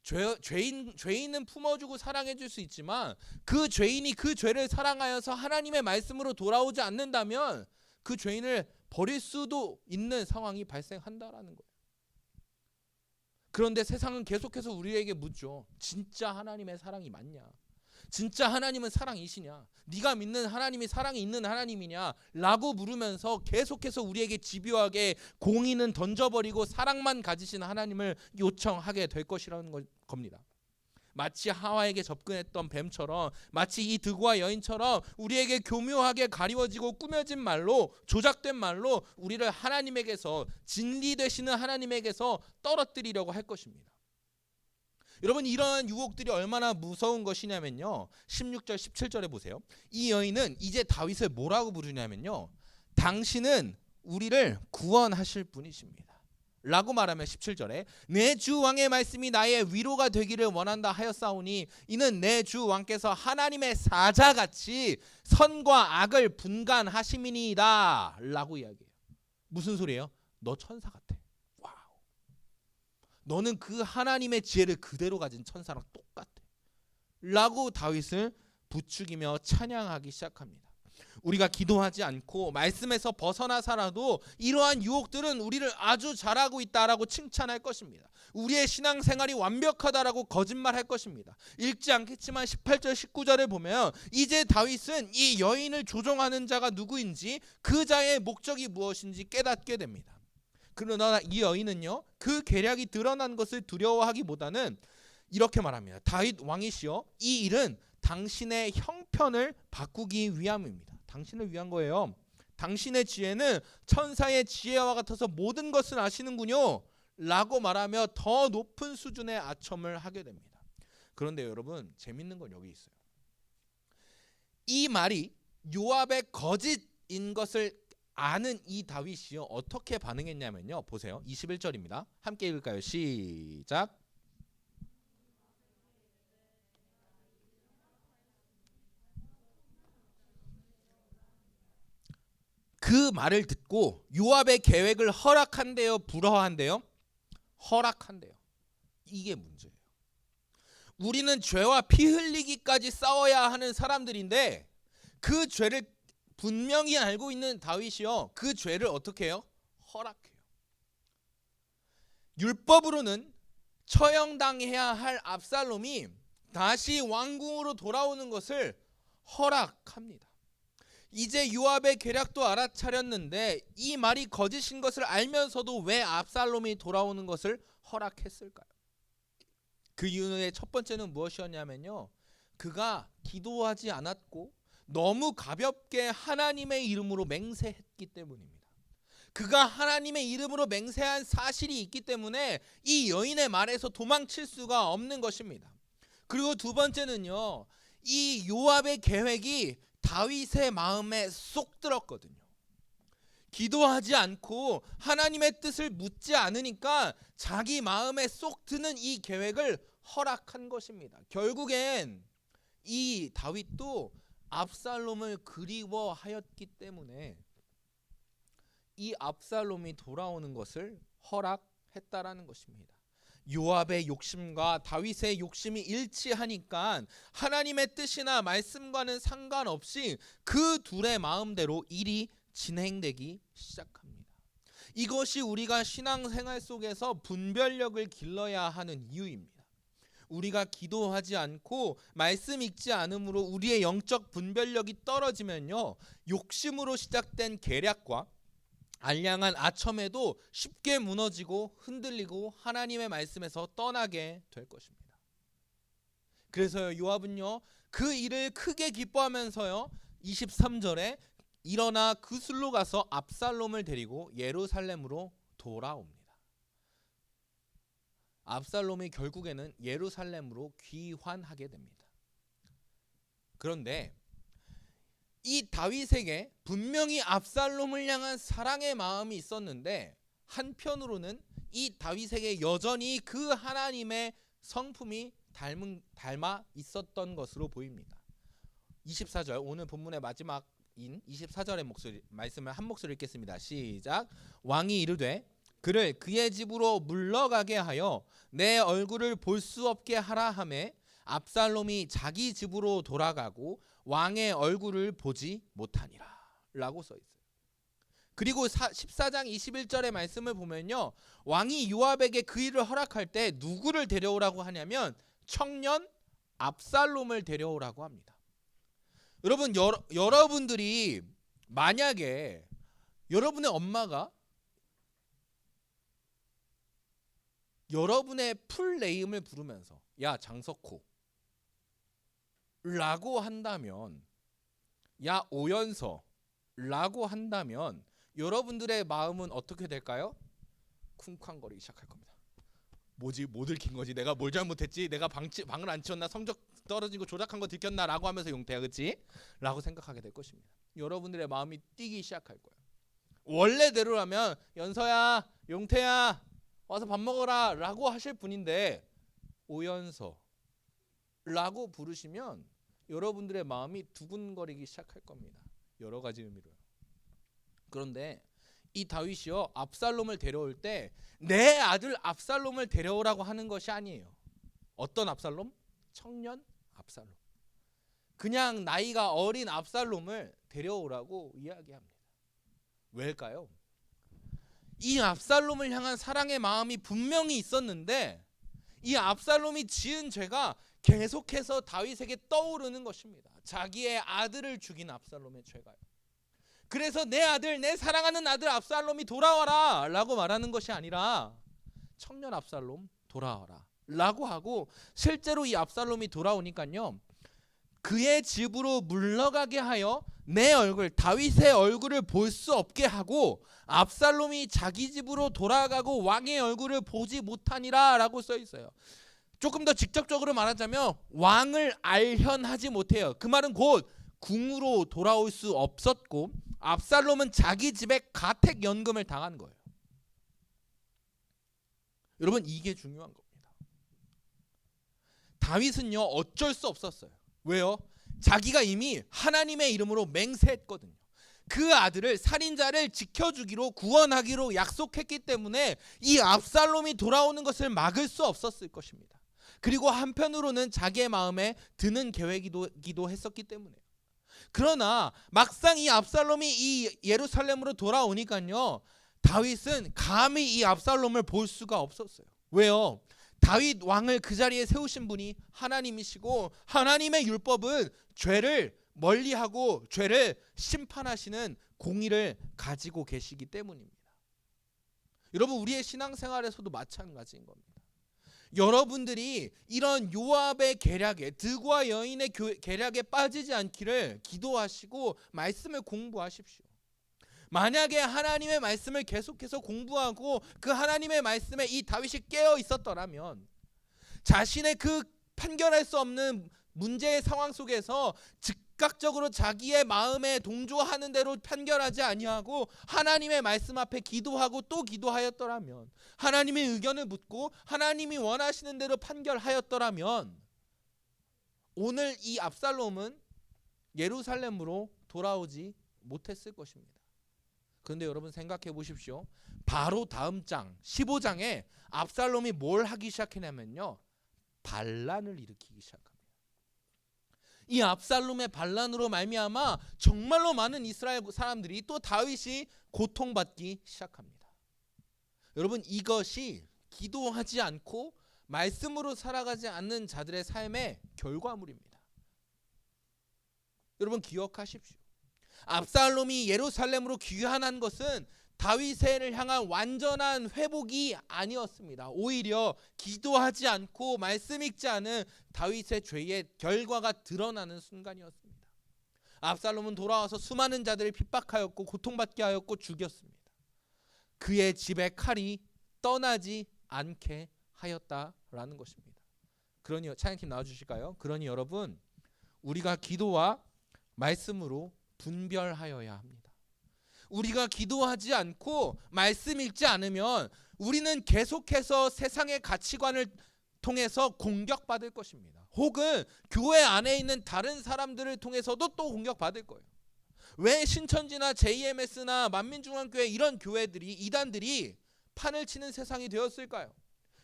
S4: 죄인은 품어주고 사랑해줄 수 있지만 그 죄인이 그 죄를 사랑하여서 하나님의 말씀으로 돌아오지 않는다면 그 죄인을 버릴 수도 있는 상황이 발생한다라는 거예요. 그런데 세상은 계속해서 우리에게 묻죠. 진짜 하나님의 사랑이 맞냐? 진짜 하나님은 사랑이시냐? 네가 믿는 하나님이 사랑이 있는 하나님이냐? 라고 물으면서 계속해서 우리에게 집요하게 공의는 던져버리고 사랑만 가지신 하나님을 요청하게 될 것이라는 겁니다. 마치 하와에게 접근했던 뱀처럼, 마치 이 드고와 여인처럼 우리에게 교묘하게 가리워지고 꾸며진 말로, 조작된 말로 우리를 하나님에게서, 진리 되시는 하나님에게서 떨어뜨리려고 할 것입니다. 여러분, 이러한 유혹들이 얼마나 무서운 것이냐면요, 16절 17절에 보세요. 이 여인은 이제 다윗을 뭐라고 부르냐면요, 당신은 우리를 구원하실 분이십니다 라고 말하며 17절에 내 주 왕의 말씀이 나의 위로가 되기를 원한다 하였사오니 이는 내 주 왕께서 하나님의 사자같이 선과 악을 분간하심이니이다 라고 이야기해요. 무슨 소리예요? 너 천사 같아. 와우. 너는 그 하나님의 지혜를 그대로 가진 천사랑 똑같아 라고 다윗을 부추기며 찬양하기 시작합니다. 우리가 기도하지 않고 말씀에서 벗어나 살아도 이러한 유혹들은 우리를 아주 잘하고 있다라고 칭찬할 것입니다. 우리의 신앙생활이 완벽하다라고 거짓말할 것입니다. 읽지 않겠지만 18절 19절을 보면 이제 다윗은 이 여인을 조종하는 자가 누구인지, 그 자의 목적이 무엇인지 깨닫게 됩니다. 그러나 이 여인은요, 그 계략이 드러난 것을 두려워하기보다는 이렇게 말합니다. 다윗 왕이시여, 이 일은 당신의 형편을 바꾸기 위함입니다. 당신을 위한 거예요. 당신의 지혜는 천사의 지혜와 같아서 모든 것을 아시는군요 라고 말하며 더 높은 수준의 아첨을 하게 됩니다. 그런데 여러분, 재밌는 건 여기 있어요. 이 말이 요압의 거짓인 것을 아는 이 다윗이요, 어떻게 반응했냐면요, 보세요. 21절입니다. 함께 읽을까요? 시작. 그 말을 듣고 요압의 계획을 허락한대요, 불허한대요? 허락한대요. 이게 문제예요. 우리는 죄와 피 흘리기까지 싸워야 하는 사람들인데 그 죄를 분명히 알고 있는 다윗이요, 그 죄를 어떻게 해요? 허락해요. 율법으로는 처형당해야 할 압살롬이 다시 왕궁으로 돌아오는 것을 허락합니다. 이제 요압의 계략도 알아차렸는데 이 말이 거짓인 것을 알면서도 왜 압살롬이 돌아오는 것을 허락했을까요? 그 이유의 첫 번째는 무엇이었냐면요, 그가 기도하지 않았고 너무 가볍게 하나님의 이름으로 맹세했기 때문입니다. 그가 하나님의 이름으로 맹세한 사실이 있기 때문에 이 여인의 말에서 도망칠 수가 없는 것입니다. 그리고 두 번째는요, 이 요압의 계획이 다윗의 마음에 쏙 들었거든요. 기도하지 않고 하나님의 뜻을 묻지 않으니까 자기 마음에 쏙 드는 이 계획을 허락한 것입니다. 결국엔 이 다윗도 압살롬을 그리워하였기 때문에 이 압살롬이 돌아오는 것을 허락했다라는 것입니다. 요압의 욕심과 다윗의 욕심이 일치하니까 하나님의 뜻이나 말씀과는 상관없이 그 둘의 마음대로 일이 진행되기 시작합니다. 이것이 우리가 신앙생활 속에서 분별력을 길러야 하는 이유입니다. 우리가 기도하지 않고 말씀 읽지 않으므로 우리의 영적 분별력이 떨어지면요, 욕심으로 시작된 계략과 알량한 아첨에도 쉽게 무너지고 흔들리고 하나님의 말씀에서 떠나게 될 것입니다. 그래서 요압은요, 그 일을 크게 기뻐하면서요, 23절에 일어나 그술로 가서 압살롬을 데리고 예루살렘으로 돌아옵니다. 압살롬이 결국에는 예루살렘으로 귀환하게 됩니다. 그런데 이 다윗에게 분명히 압살롬을 향한 사랑의 마음이 있었는데 한편으로는 이 다윗에게 여전히 그 하나님의 성품이 닮아 있었던 것으로 보입니다. 24절, 오늘 본문의 마지막인 24절의 말씀을 한 목소리 읽겠습니다. 시작. 왕이 이르되 그를 그의 집으로 물러가게 하여 내 얼굴을 볼 수 없게 하라 하매 압살롬이 자기 집으로 돌아가고 왕의 얼굴을 보지 못하니라 라고 써 있어요. 그리고 14장 21절의 말씀을 보면요, 왕이 요압에게 그 일을 허락할 때 누구를 데려오라고 하냐면 청년 압살롬을 데려오라고 합니다. 여러분, 여러분들이 만약에 여러분의 엄마가 여러분의 풀네임을 부르면서 야 장석호 라고 한다면, 야 오연서 라고 한다면 여러분들의 마음은 어떻게 될까요? 쿵쾅거리기 시작할 겁니다. 뭐지? 뭐 들킨 거지? 내가 뭘 잘못했지? 내가 방을 안 치웠나? 성적 떨어진 거 조작한 거 들켰나? 라고 하면서 용태야 그치? 라고 생각하게 될 것입니다. 여러분들의 마음이 뛰기 시작할 거예요. 원래대로라면 연서야, 용태야 와서 밥 먹어라 라고 하실 분인데 오연서 라고 부르시면 여러분들의 마음이 두근거리기 시작할 겁니다. 여러 가지 의미로요. 그런데 이 다윗이요, 압살롬을 데려올 때 내 아들 압살롬을 데려오라고 하는 것이 아니에요. 어떤 압살롬? 청년 압살롬. 그냥 나이가 어린 압살롬을 데려오라고 이야기합니다. 왜일까요? 이 압살롬을 향한 사랑의 마음이 분명히 있었는데 이 압살롬이 지은 죄가 계속해서 다윗에게 떠오르는 것입니다. 자기의 아들을 죽인 압살롬의 죄가요. 그래서 내 아들, 내 사랑하는 아들 압살롬이 돌아와라 라고 말하는 것이 아니라 청년 압살롬 돌아와라 라고 하고, 실제로 이 압살롬이 돌아오니까요, 그의 집으로 물러가게 하여 내 얼굴, 다윗의 얼굴을 볼 수 없게 하고 압살롬이 자기 집으로 돌아가고 왕의 얼굴을 보지 못하니라 라고 써 있어요. 조금 더 직접적으로 말하자면 왕을 알현하지 못해요. 그 말은 곧 궁으로 돌아올 수 없었고 압살롬은 자기 집에 가택 연금을 당한 거예요. 여러분, 이게 중요한 겁니다. 다윗은요 어쩔 수 없었어요. 왜요? 자기가 이미 하나님의 이름으로 맹세했거든요. 그 아들을, 살인자를 지켜주기로, 구원하기로 약속했기 때문에 이 압살롬이 돌아오는 것을 막을 수 없었을 것입니다. 그리고 한편으로는 자기의 마음에 드는 계획이기도 했었기 때문에. 그러나 막상 이 압살롬이 이 예루살렘으로 돌아오니까요, 다윗은 감히 이 압살롬을 볼 수가 없었어요. 왜요? 다윗 왕을 그 자리에 세우신 분이 하나님이시고 하나님의 율법은 죄를 멀리하고 죄를 심판하시는 공의를 가지고 계시기 때문입니다. 여러분, 우리의 신앙생활에서도 마찬가지인 겁니다. 여러분들이 이런 요압의 계략에, 드고와 여인의 계략에 빠지지 않기를 기도하시고 말씀을 공부하십시오. 만약에 하나님의 말씀을 계속해서 공부하고 그 하나님의 말씀에 이 다윗이 깨어 있었더라면 자신의 그 판결할 수 없는 문제의 상황 속에서 즉각적으로 자기의 마음에 동조하는 대로 판결하지 아니하고 하나님의 말씀 앞에 기도하고 또 기도하였더라면, 하나님의 의견을 묻고 하나님이 원하시는 대로 판결하였더라면 오늘 이 압살롬은 예루살렘으로 돌아오지 못했을 것입니다. 그런데 여러분 생각해 보십시오. 바로 다음 장 15장에 압살롬이 뭘 하기 시작했냐면요, 반란을 일으키기 시작합니다. 이 압살롬의 반란으로 말미암아 정말로 많은 이스라엘 사람들이, 또 다윗이 고통받기 시작합니다. 여러분, 이것이 기도하지 않고 말씀으로 살아가지 않는 자들의 삶의 결과물입니다. 여러분 기억하십시오. 압살롬이 예루살렘으로 귀환한 것은 다윗을 향한 완전한 회복이 아니었습니다. 오히려 기도하지 않고 말씀 읽지 않은 다윗의 죄의 결과가 드러나는 순간이었습니다. 압살롬은 돌아와서 수많은 자들을 핍박하였고 고통받게 하였고 죽였습니다. 그의 집에 칼이 떠나지 않게 하였다라는 것입니다. 그러니 찬양팀 나와주실까요? 그러니 여러분, 우리가 기도와 말씀으로 분별하여야 합니다. 우리가 기도하지 않고 말씀 읽지 않으면 우리는 계속해서 세상의 가치관을 통해서 공격받을 것입니다. 혹은 교회 안에 있는 다른 사람들을 통해서도 또 공격받을 거예요. 왜 신천지나 JMS나 만민중앙교회 이런 교회들이, 이단들이 판을 치는 세상이 되었을까요?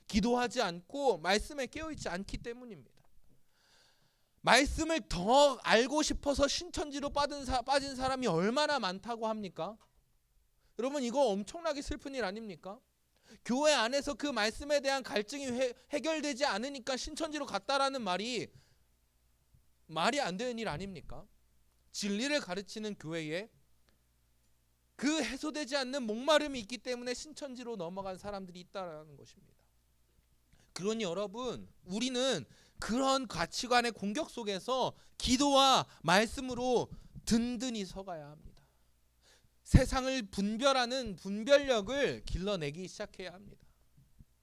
S4: 기도하지 않고 말씀에 깨어있지 않기 때문입니다. 말씀을 더 알고 싶어서 신천지로 빠진 사람이 얼마나 많다고 합니까? 여러분, 이거 엄청나게 슬픈 일 아닙니까? 교회 안에서 그 말씀에 대한 갈증이 해결되지 않으니까 신천지로 갔다라는 말이 안 되는 일 아닙니까? 진리를 가르치는 교회에 그 해소되지 않는 목마름이 있기 때문에 신천지로 넘어간 사람들이 있다라는 것입니다. 그러니 여러분, 우리는 그런 가치관의 공격 속에서 기도와 말씀으로 든든히 서가야 합니다. 세상을 분별하는 분별력을 길러내기 시작해야 합니다.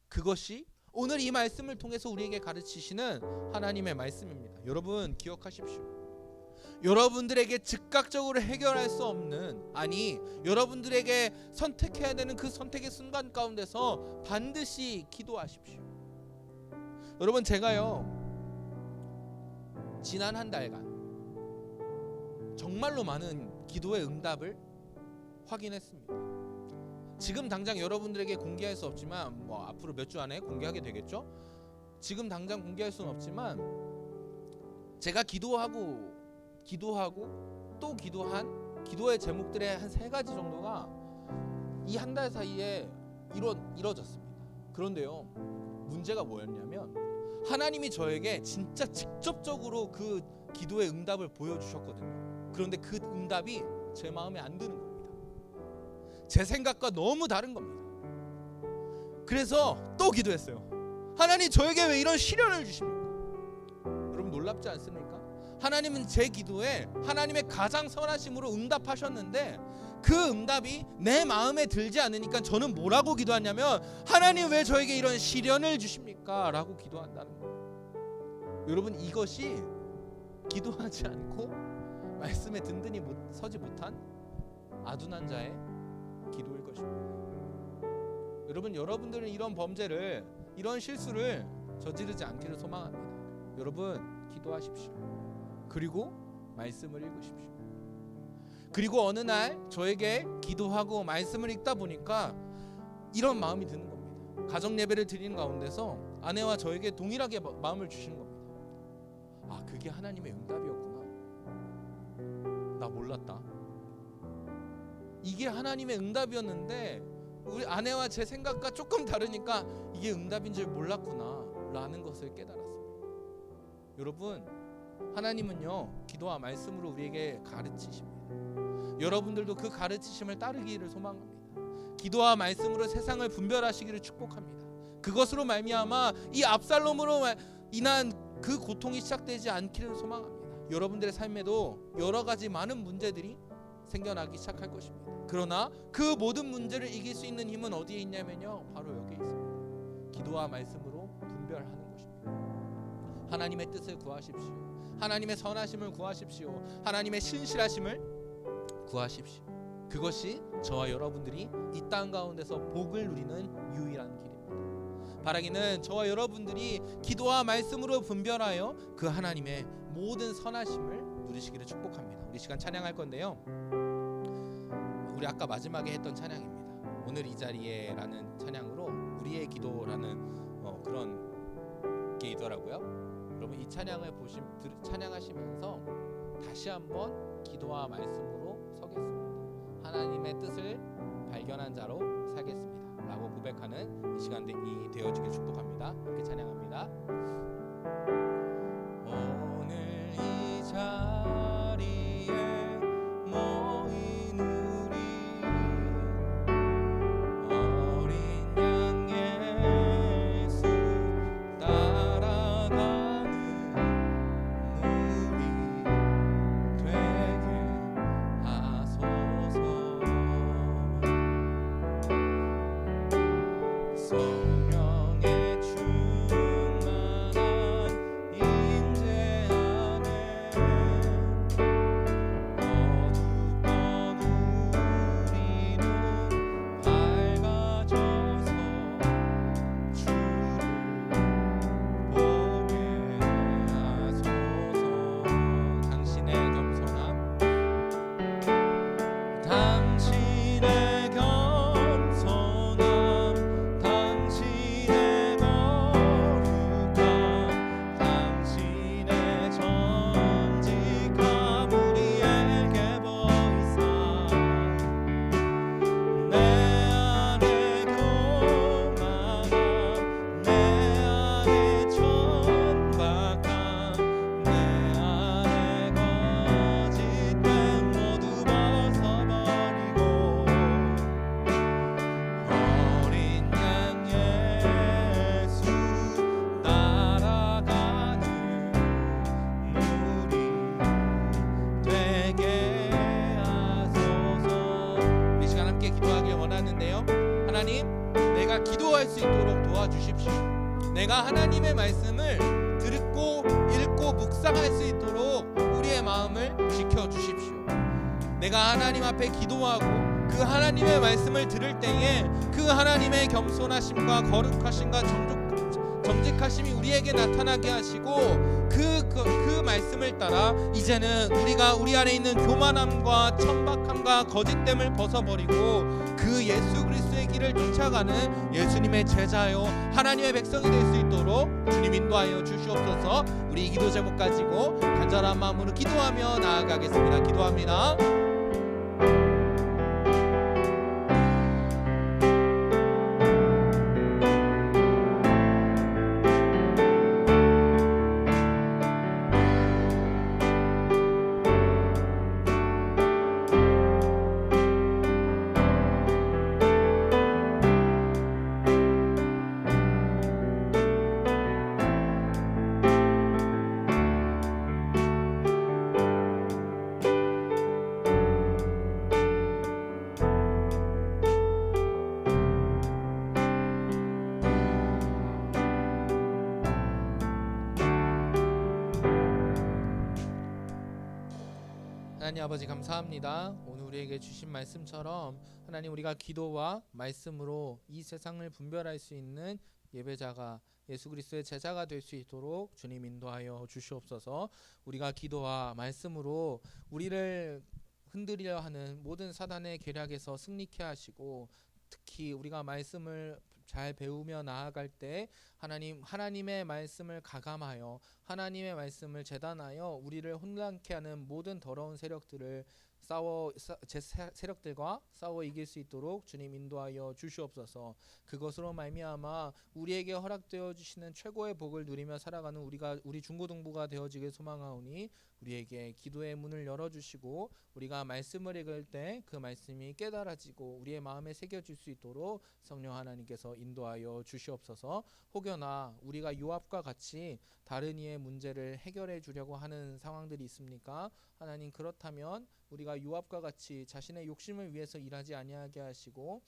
S4: 그것이 오늘 이 말씀을 통해서 우리에게 가르치시는 하나님의 말씀입니다. 여러분, 기억하십시오. 여러분들에게 즉각적으로 해결할 수 없는, 아니 여러분들에게 선택해야 되는 그 선택의 순간 가운데서 반드시 기도하십시오. 여러분, 제가요 지난 한 달간 정말로 많은 기도의 응답을 확인했습니다. 지금 당장 여러분들에게 공개할 수 없지만 뭐 앞으로 몇 주 안에 공개하게 되겠죠. 지금 당장 공개할 수는 없지만 제가 기도하고 또 기도한 기도의 제목들의 한 3가지 정도가 이 한 달 사이에 이뤄졌습니다. 그런데요, 문제가 뭐였냐면 하나님이 저에게 진짜 직접적으로 그 기도의 응답을 보여주셨거든요. 그런데 그 응답이 제 마음에 안 드는 겁니다. 제 생각과 너무 다른 겁니다. 그래서 또 기도했어요. 하나님, 저에게 왜 이런 시련을 주십니까? 여러분, 놀랍지 않습니까? 하나님은 제 기도에 하나님의 가장 선하심으로 응답하셨는데 그 응답이 내 마음에 들지 않으니까 저는 뭐라고 기도하냐면, 하나님 왜 저에게 이런 시련을 주십니까? 라고 기도한다는 거예요. 여러분, 이것이 기도하지 않고 말씀에 든든히 서지 못한 아둔한 자의 기도일 것입니다. 여러분, 여러분들은 이런 범죄를, 이런 실수를 저지르지 않기를 소망합니다. 여러분, 기도하십시오. 그리고 말씀을 읽으십시오. 그리고 어느 날 저에게 기도하고 말씀을 읽다 보니까 이런 마음이 드는 겁니다. 가정 예배를 드리는 가운데서 아내와 저에게 동일하게 마음을 주시는 겁니다. 아, 그게 하나님의 응답이었구나. 나 몰랐다. 이게 하나님의 응답이었는데 우리 아내와 제 생각과 조금 다르니까 이게 응답인 줄 몰랐구나 라는 것을 깨달았습니다. 여러분, 하나님은요 기도와 말씀으로 우리에게 가르치십니다. 여러분들도 그 가르치심을 따르기를 소망합니다. 기도와 말씀으로 세상을 분별하시기를 축복합니다. 그것으로 말미암아 이 압살롬으로 인한 그 고통이 시작되지 않기를 소망합니다. 여러분들의 삶에도 여러 가지 많은 문제들이 생겨나기 시작할 것입니다. 그러나 그 모든 문제를 이길 수 있는 힘은 어디에 있냐면요, 바로 여기에 있습니다. 기도와 말씀으로 분별하는 것입니다. 하나님의 뜻을 구하십시오. 하나님의 선하심을 구하십시오. 하나님의 신실하심을 구하십시오. 그것이 저와 여러분들이 이 땅 가운데서 복을 누리는 유일한 길입니다. 바라기는 저와 여러분들이 기도와 말씀으로 분별하여 그 하나님의 모든 선하심을 누리시기를 축복합니다. 우리 시간 찬양할 건데요, 우리 아까 마지막에 했던 찬양입니다. 오늘 이 자리에라는 찬양으로 우리의 기도라는 그런 게 있더라고요. 여러분, 이 찬양을 찬양하시면서 다시 한번 기도와 말씀으로 서겠습니다. 하나님의 뜻을 발견한 자로 살겠습니다 라고 고백하는 이 시간이 되어지길 축복합니다. 함께 찬양합니다. 오늘 이 자리에 모인 우리 어린 양 예수 따라가는 우리 되게 하소서. 성령의 충만한 임재 안에 어둡던 우리는 밝아져서 주를 보게 하소서. 당신의 겸손함, 당신의 겸손함 기도할 수 있도록 도와주십시오. 내가 하나님의 말씀을 듣고 읽고 묵상할 수 있도록 우리의 마음을 지켜주십시오. 내가 하나님 앞에 기도하고 그 하나님의 말씀을 들을 때에 그 하나님의 겸손하심과 거룩하심과 정직하심이 우리에게 나타나게 하시고 그 말씀을 따라 이제는 우리가 우리 안에 있는 교만함과 천박함과 거짓됨을 벗어버리고 그 예수 그리스도의 길을 쫓아가는 예수님의 제자요 하나님의 백성이 될 수 있도록 주님 인도하여 주시옵소서. 우리 이 기도 제목 가지고 간절한 마음으로 기도하며 나아가겠습니다. 기도합니다. 하나님 아버지 감사합니다. 오늘 우리에게 주신 말씀처럼 하나님 우리가 기도와 말씀으로 이 세상을 분별할 수 있는 예배자가 예수 그리스도의 제자가 될 수 있도록 주님 인도하여 주시옵소서. 우리가 기도와 말씀으로 우리를 흔들려 하는 모든 사단의 계략에서 승리케 하시고 특히 우리가 말씀을 잘 배우며 나아갈 때 하나님의 말씀을 가감하여 하나님의 말씀을 재단하여 우리를 혼란케 하는 모든 더러운 세력들을 세력들과 싸워 이길 수 있도록 주님 인도하여 주시옵소서. 그것으로 말미암아 우리에게 허락되어 주시는 최고의 복을 누리며 살아가는 우리 중고등부가 되어지길 소망하오니 우리에게 기도의 문을 열어주시고 우리가 말씀을 읽을 때 그 말씀이 깨달아지고 우리의 마음에 새겨질 수 있도록 성령 하나님께서 인도하여 주시옵소서. 혹여나 우리가 요압과 같이 다른 이의 문제를 해결해 주려고 하는 상황들이 있습니까? 하나님 그렇다면 우리가 요압과 같이 자신의 욕심을 위해서 일하지 아니하게 하시고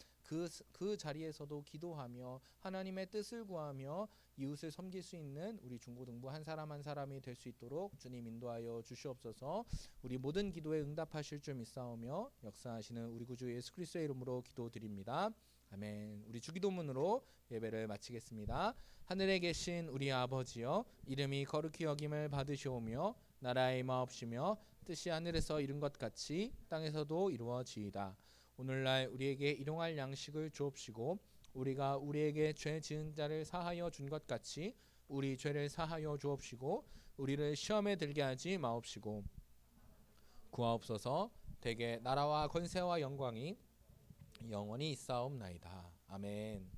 S4: 그 자리에서도 기도하며 하나님의 뜻을 구하며 이웃을 섬길 수 있는 우리 중고등부 한 사람 한 사람이 될 수 있도록 주님 인도하여 주시옵소서. 우리 모든 기도에 응답하실 줄 믿사오며 역사하시는 우리 구주 예수 그리스도의 이름으로 기도드립니다. 아멘. 우리 주기도문으로 예배를 마치겠습니다. 하늘에 계신 우리 아버지여, 이름이 거룩히 여김을 받으시오며 나라의 임하옵시며 뜻이 하늘에서 이룬 것 같이 땅에서도 이루어지이다. 오늘날 우리에게 일용할 양식을 주옵시고 우리가 우리에게 죄 지은 자를 사하여 준 것 같이 우리 죄를 사하여 주옵시고 우리를 시험에 들게 하지 마옵시고 구하옵소서. 대개 나라와 권세와 영광이 영원히 있사옵나이다. 아멘.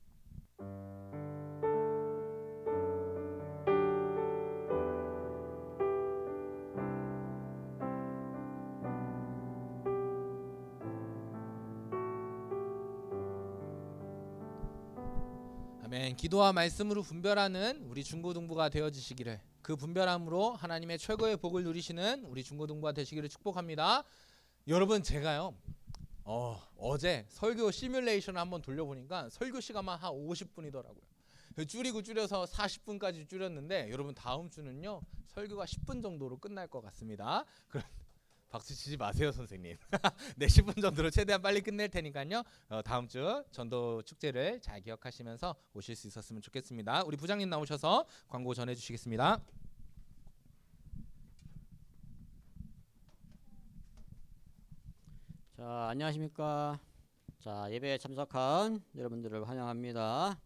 S4: 아멘. 기도와 말씀으로 분별하는 우리 중고등부가 되어지시기를, 그 분별함으로 하나님의 최고의 복을 누리시는 우리 중고등부가 되시기를 축복합니다. 여러분, 제가요 어제 설교 시뮬레이션을 한번 돌려보니까 설교 시간만 한 50분이더라고요. 줄여서 40분까지 줄였는데 여러분 다음 주는요 설교가 10분 정도로 끝날 것 같습니다. 그럼 박수 치지 마세요 선생님. 네, 10분 정도로 최대한 빨리 끝낼 테니까요 다음 주 전도 축제를 잘 기억하시면서 오실 수 있었으면 좋겠습니다. 우리 부장님 나오셔서 광고 전해주시겠습니다.
S5: 자, 안녕하십니까. 자, 예배에 참석한 여러분들을 환영합니다.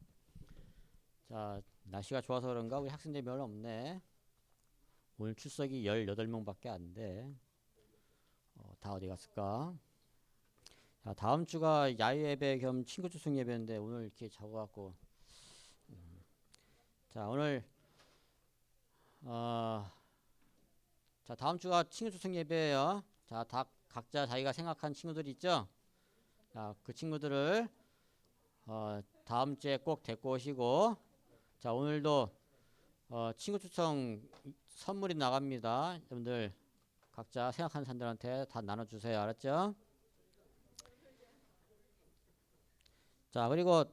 S5: 자, 날씨가 좋아서 그런가 우리 학생들이 별로 없네. 오늘 출석이 18명밖에 안 돼. 다 어디 갔을까? 자, 다음 주가 야유 예배 겸 친구 추석 예배인데 오늘 이렇게 적어갖고 자, 오늘 자, 다음 주가 친구 추석 예배예요. 자, 각자 자기가 생각한 친구들이 있죠? 자, 그 친구들을 다음 주에 꼭 데리고 오시고, 자, 오늘도 친구 추첨 선물이 나갑니다. 여러분들 각자 생각하는 사람들한테 다 나눠주세요. 알았죠? 자, 그리고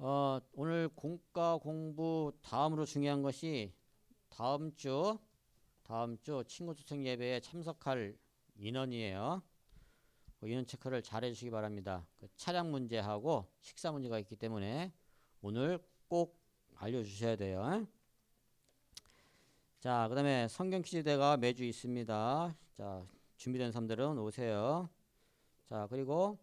S5: 오늘 공과 공부 다음으로 중요한 것이 다음 주 친구 초청 예배에 참석할 인원이에요. 그 인원 체크를 잘 해주시기 바랍니다. 그 차량 문제하고 식사 문제가 있기 때문에 오늘 꼭 알려주셔야 돼요. 자, 그 다음에 성경 퀴즈 대가 매주 있습니다. 자, 준비된 사람들은 오세요. 자, 그리고